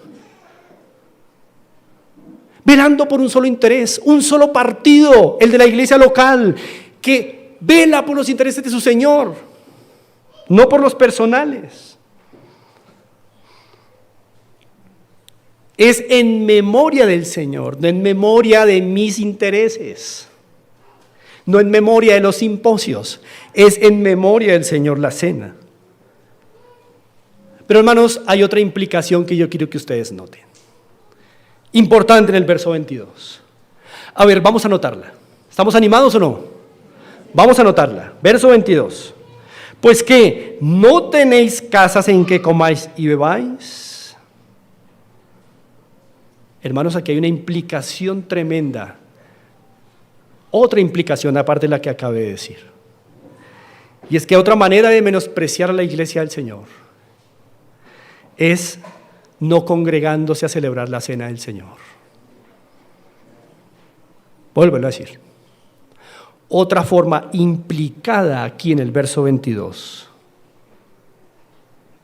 Velando por un solo interés, un solo partido, el de la iglesia local, que vela por los intereses de su Señor, no por los personales. Es en memoria del Señor, no en memoria de mis intereses, no en memoria de los simposios, es en memoria del Señor la cena. Pero hermanos, hay otra implicación que yo quiero que ustedes noten. Importante en el verso 22. A ver, vamos a anotarla. ¿Estamos animados o no? Vamos a anotarla. Verso 22. Pues que no tenéis casas en que comáis y bebáis. Hermanos, aquí hay una implicación tremenda. Otra implicación aparte de la que acabé de decir. Y es que otra manera de menospreciar a la iglesia del Señor es no congregándose a celebrar la cena del Señor. Vuélvelo a decir. Otra forma implicada aquí en el verso 22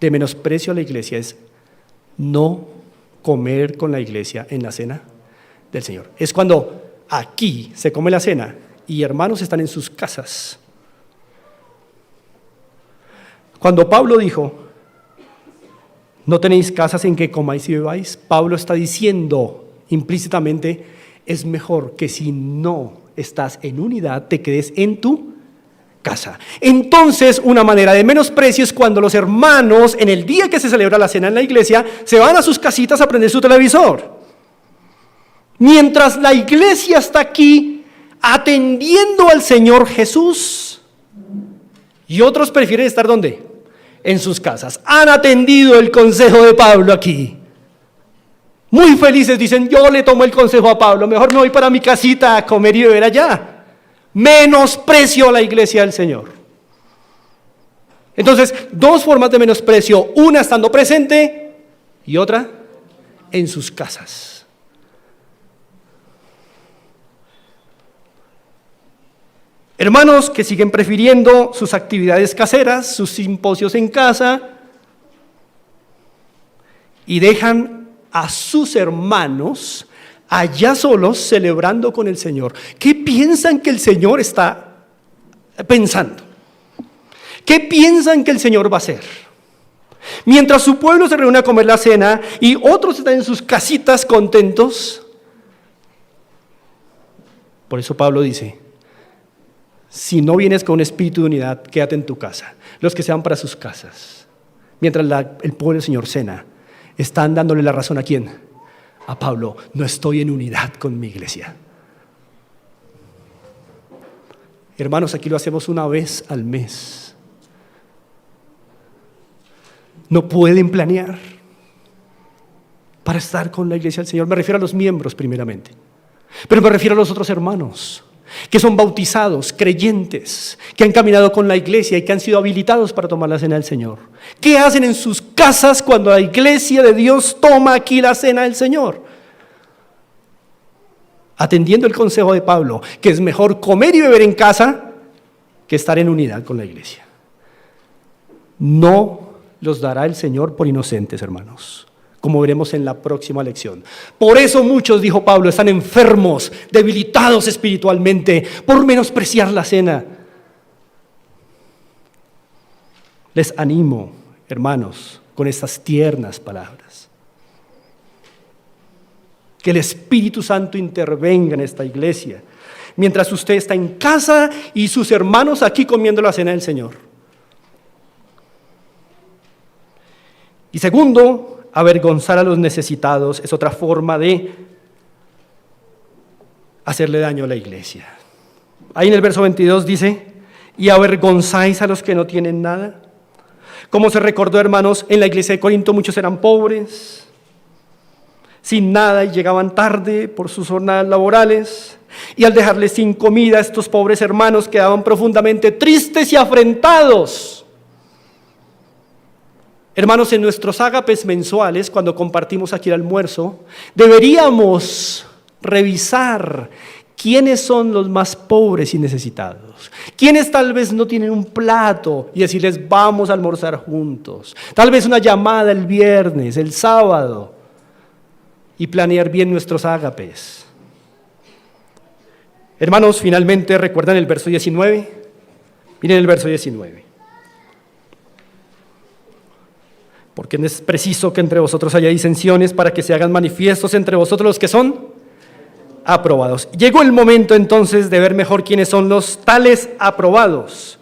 de menosprecio a la iglesia es no comer con la iglesia en la cena del Señor. Es cuando aquí se come la cena y hermanos están en sus casas. Cuando Pablo dijo, no tenéis casas en que comáis y bebáis, Pablo está diciendo implícitamente, es mejor que si no estás en unidad, te quedes en tu casa. Entonces, una manera de menosprecio es cuando los hermanos, en el día que se celebra la cena en la iglesia, se van a sus casitas a prender su televisor. Mientras la iglesia está aquí atendiendo al Señor Jesús, y otros prefieren estar ¿dónde? En sus casas. Han atendido el consejo de Pablo aquí. Muy felices dicen, yo le tomo el consejo a Pablo, mejor me voy para mi casita a comer y beber allá. Menosprecio a la iglesia del Señor. Entonces, dos formas de menosprecio, una estando presente y otra en sus casas. Hermanos que siguen prefiriendo sus actividades caseras, sus simposios en casa, y dejan a sus hermanos allá solos celebrando con el Señor. ¿Qué piensan que el Señor está pensando? ¿Qué piensan que el Señor va a hacer? Mientras su pueblo se reúne a comer la cena y otros están en sus casitas contentos. Por eso Pablo dice, si no vienes con un espíritu de unidad, quédate en tu casa. Los que se van para sus casas, mientras el pueblo del Señor cena, están dándole la razón ¿a quién? A Pablo. No estoy en unidad con mi iglesia. Hermanos, aquí lo hacemos una vez al mes. No pueden planear para estar con la iglesia del Señor. Me refiero a los miembros primeramente, pero me refiero a los otros hermanos que son bautizados, creyentes, que han caminado con la iglesia y que han sido habilitados para tomar la cena del Señor. ¿Qué hacen en sus casas cuando la iglesia de Dios toma aquí la cena del Señor? Atendiendo el consejo de Pablo, que es mejor comer y beber en casa que estar en unidad con la iglesia. No los dará el Señor por inocentes, hermanos, como veremos en la próxima lección. Por eso muchos, dijo Pablo, están enfermos, debilitados espiritualmente, por menospreciar la cena. Les animo, hermanos, con estas tiernas palabras. Que el Espíritu Santo intervenga en esta iglesia, mientras usted está en casa y sus hermanos aquí comiendo la cena del Señor. Y segundo, avergonzar a los necesitados es otra forma de hacerle daño a la iglesia. Ahí en el verso 22 dice, ¿y avergonzáis a los que no tienen nada? Como se recordó, hermanos, en la iglesia de Corinto muchos eran pobres, sin nada y llegaban tarde por sus jornadas laborales. Y al dejarles sin comida, estos pobres hermanos quedaban profundamente tristes y afrentados. Hermanos, en nuestros ágapes mensuales, cuando compartimos aquí el almuerzo, deberíamos revisar quiénes son los más pobres y necesitados, quiénes tal vez no tienen un plato y decirles vamos a almorzar juntos, tal vez una llamada el viernes, el sábado, y planear bien nuestros ágapes. Hermanos, finalmente, ¿recuerdan el verso 19? Miren el verso 19. Porque no es preciso que entre vosotros haya disensiones para que se hagan manifiestos entre vosotros los que son aprobados. Llegó el momento entonces de ver mejor quiénes son los tales aprobados.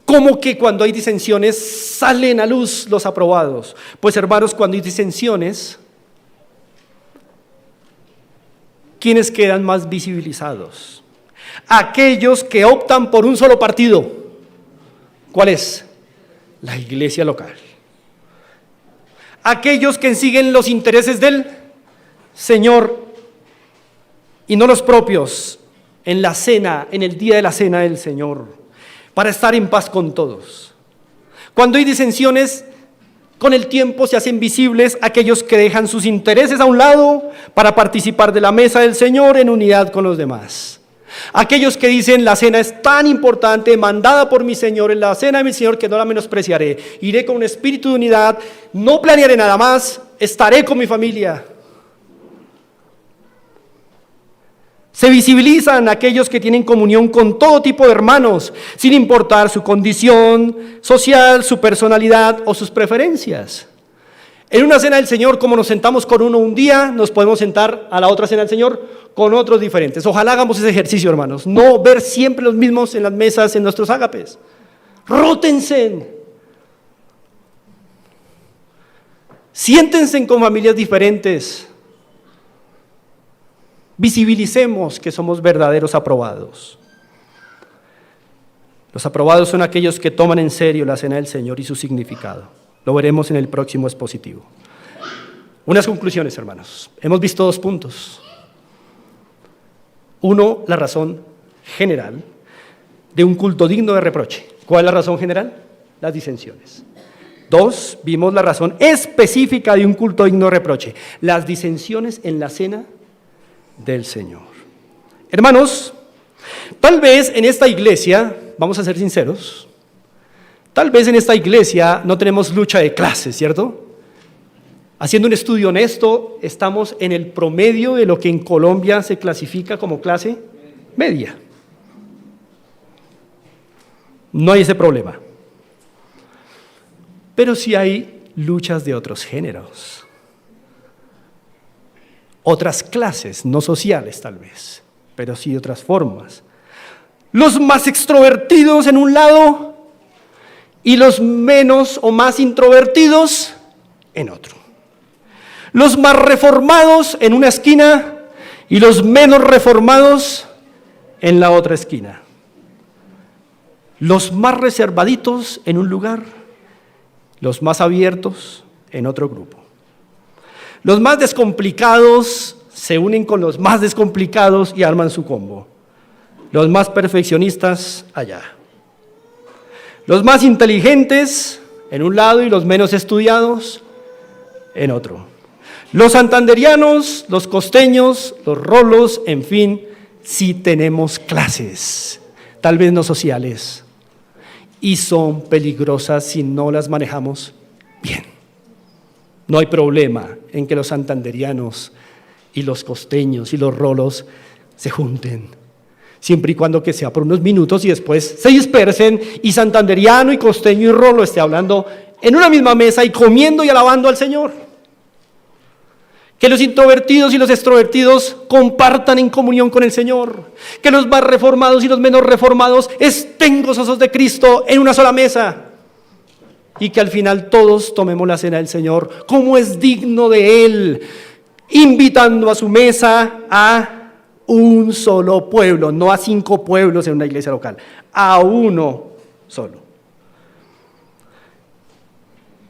¿Cómo que cuando hay disensiones salen a luz los aprobados? Pues hermanos, cuando hay disensiones, ¿quiénes quedan más visibilizados? Aquellos que optan por un solo partido. ¿Cuál es? La iglesia local. Aquellos que siguen los intereses del Señor y no los propios en la cena, en el día de la cena del Señor, para estar en paz con todos. Cuando hay disensiones, con el tiempo se hacen visibles aquellos que dejan sus intereses a un lado para participar de la mesa del Señor en unidad con los demás. Aquellos que dicen la cena es tan importante, mandada por mi Señor, en la cena de mi Señor, que no la menospreciaré. Iré con un espíritu de unidad, no planearé nada más, estaré con mi familia. Se visibilizan aquellos que tienen comunión con todo tipo de hermanos, sin importar su condición social, su personalidad o sus preferencias. En una cena del Señor, como nos sentamos con uno un día, nos podemos sentar a la otra cena del Señor con otros diferentes. Ojalá hagamos ese ejercicio, hermanos. No ver siempre los mismos en las mesas, en nuestros ágapes. Rótense. Siéntense con familias diferentes. Visibilicemos que somos verdaderos aprobados. Los aprobados son aquellos que toman en serio la cena del Señor y su significado. Lo veremos en el próximo expositivo. Unas conclusiones, hermanos. Hemos visto 2 puntos. 1, la razón general de un culto digno de reproche. ¿Cuál es la razón general? Las disensiones. 2, vimos la razón específica de un culto digno de reproche. Las disensiones en la cena del Señor. Hermanos, tal vez en esta iglesia, vamos a ser sinceros, tal vez en esta iglesia no tenemos lucha de clases, ¿cierto? Haciendo un estudio honesto, estamos en el promedio de lo que en Colombia se clasifica como clase media. No hay ese problema. Pero sí hay luchas de otros géneros. Otras clases, no sociales tal vez, pero sí de otras formas. Los más extrovertidos en un lado y los menos o más introvertidos en otro. Los más reformados en una esquina y los menos reformados en la otra esquina. Los más reservaditos en un lugar, los más abiertos en otro grupo. Los más descomplicados se unen con los más descomplicados y arman su combo. Los más perfeccionistas allá. Los más inteligentes en un lado y los menos estudiados en otro. Los santanderianos, los costeños, los rolos, en fin, sí tenemos clases, tal vez no sociales, y son peligrosas si no las manejamos bien. No hay problema en que los santanderianos y los costeños y los rolos se junten, siempre y cuando que sea por unos minutos y después se dispersen y santanderiano y costeño y rolo esté hablando en una misma mesa y comiendo y alabando al Señor. Que los introvertidos y los extrovertidos compartan en comunión con el Señor. Que los más reformados y los menos reformados estén gozosos de Cristo en una sola mesa. Y que al final todos tomemos la cena del Señor como es digno de Él, invitando a su mesa a un solo pueblo, no a 5 pueblos en una iglesia local, a uno solo.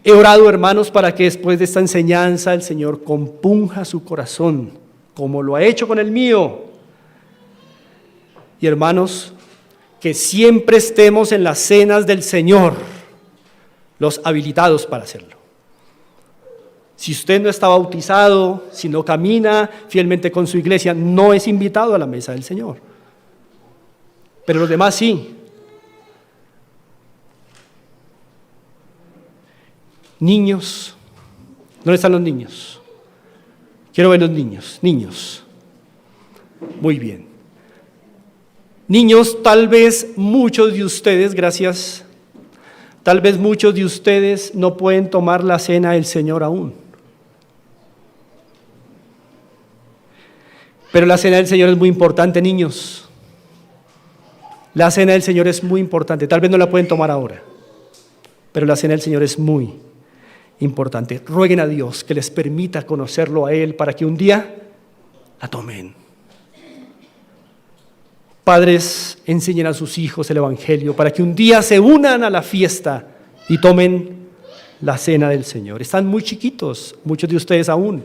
He orado, hermanos, para que después de esta enseñanza el Señor compunja su corazón, como lo ha hecho con el mío. Y hermanos, que siempre estemos en las cenas del Señor, los habilitados para hacerlo. Si usted no está bautizado, si no camina fielmente con su iglesia, no es invitado a la mesa del Señor. Pero los demás sí. Niños, ¿dónde están los niños? Quiero ver los niños. Niños, muy bien. Niños, tal vez muchos de ustedes, gracias, tal vez muchos de ustedes no pueden tomar la cena del Señor aún. Pero la cena del Señor es muy importante, niños. La cena del Señor es muy importante. Tal vez no la pueden tomar ahora, pero la cena del Señor es muy importante. Rueguen a Dios que les permita conocerlo a Él para que un día la tomen. Padres, enseñen a sus hijos el Evangelio para que un día se unan a la fiesta y tomen la cena del Señor. Están muy chiquitos, muchos de ustedes aún.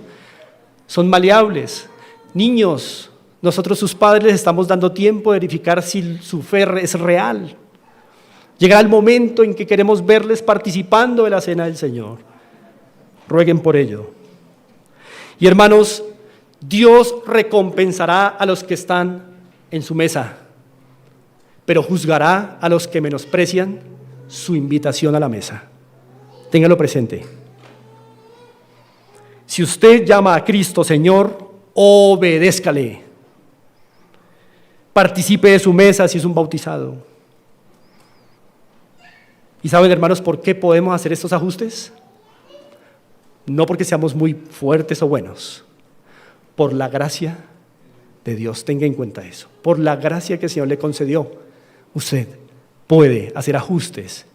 Son maleables. Niños, nosotros sus padres les estamos dando tiempo de verificar si su fe es real. Llegará el momento en que queremos verles participando de la cena del Señor. Rueguen por ello. Y hermanos, Dios recompensará a los que están en su mesa, pero juzgará a los que menosprecian su invitación a la mesa. Téngalo presente. Si usted llama a Cristo Señor, obedézcale. Participe de su mesa si es un bautizado. ¿Y saben, hermanos, por qué podemos hacer estos ajustes? no porque seamos muy fuertes o buenos, por la gracia de Dios. Tenga en cuenta eso. Por la gracia que el Señor le concedió, usted puede hacer ajustes,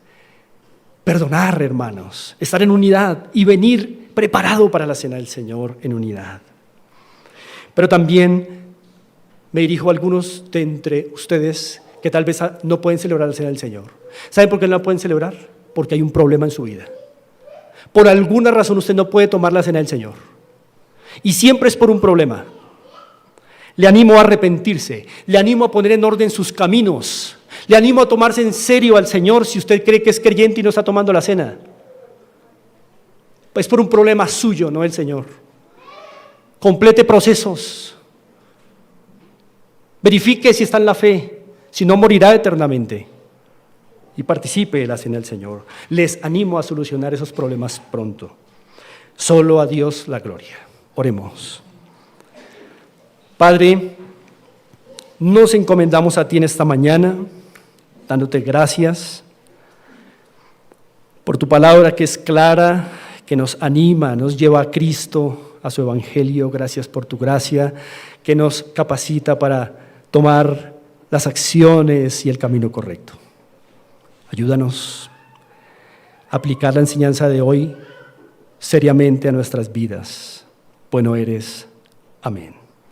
perdonar, hermanos, estar en unidad y venir preparado para la cena del Señor en unidad. Pero también me dirijo a algunos de entre ustedes que tal vez no pueden celebrar la cena del Señor. ¿Saben por qué no la pueden celebrar? Porque hay un problema en su vida. Por alguna razón usted no puede tomar la cena del Señor. Y siempre es por un problema. Le animo a arrepentirse, le animo a poner en orden sus caminos, le animo a tomarse en serio al Señor si usted cree que es creyente y no está tomando la cena. Pues por un problema suyo, no del Señor. Complete procesos. Verifique si está en la fe, si no morirá eternamente. Y participe de la cena del Señor. Les animo a solucionar esos problemas pronto. Solo a Dios la gloria. Oremos. Padre, nos encomendamos a ti en esta mañana, dándote gracias por tu palabra que es clara, que nos anima, nos lleva a Cristo, a su evangelio. Gracias por tu gracia que nos capacita para tomar las acciones y el camino correcto. Ayúdanos a aplicar la enseñanza de hoy seriamente a nuestras vidas. Bueno eres. Amén.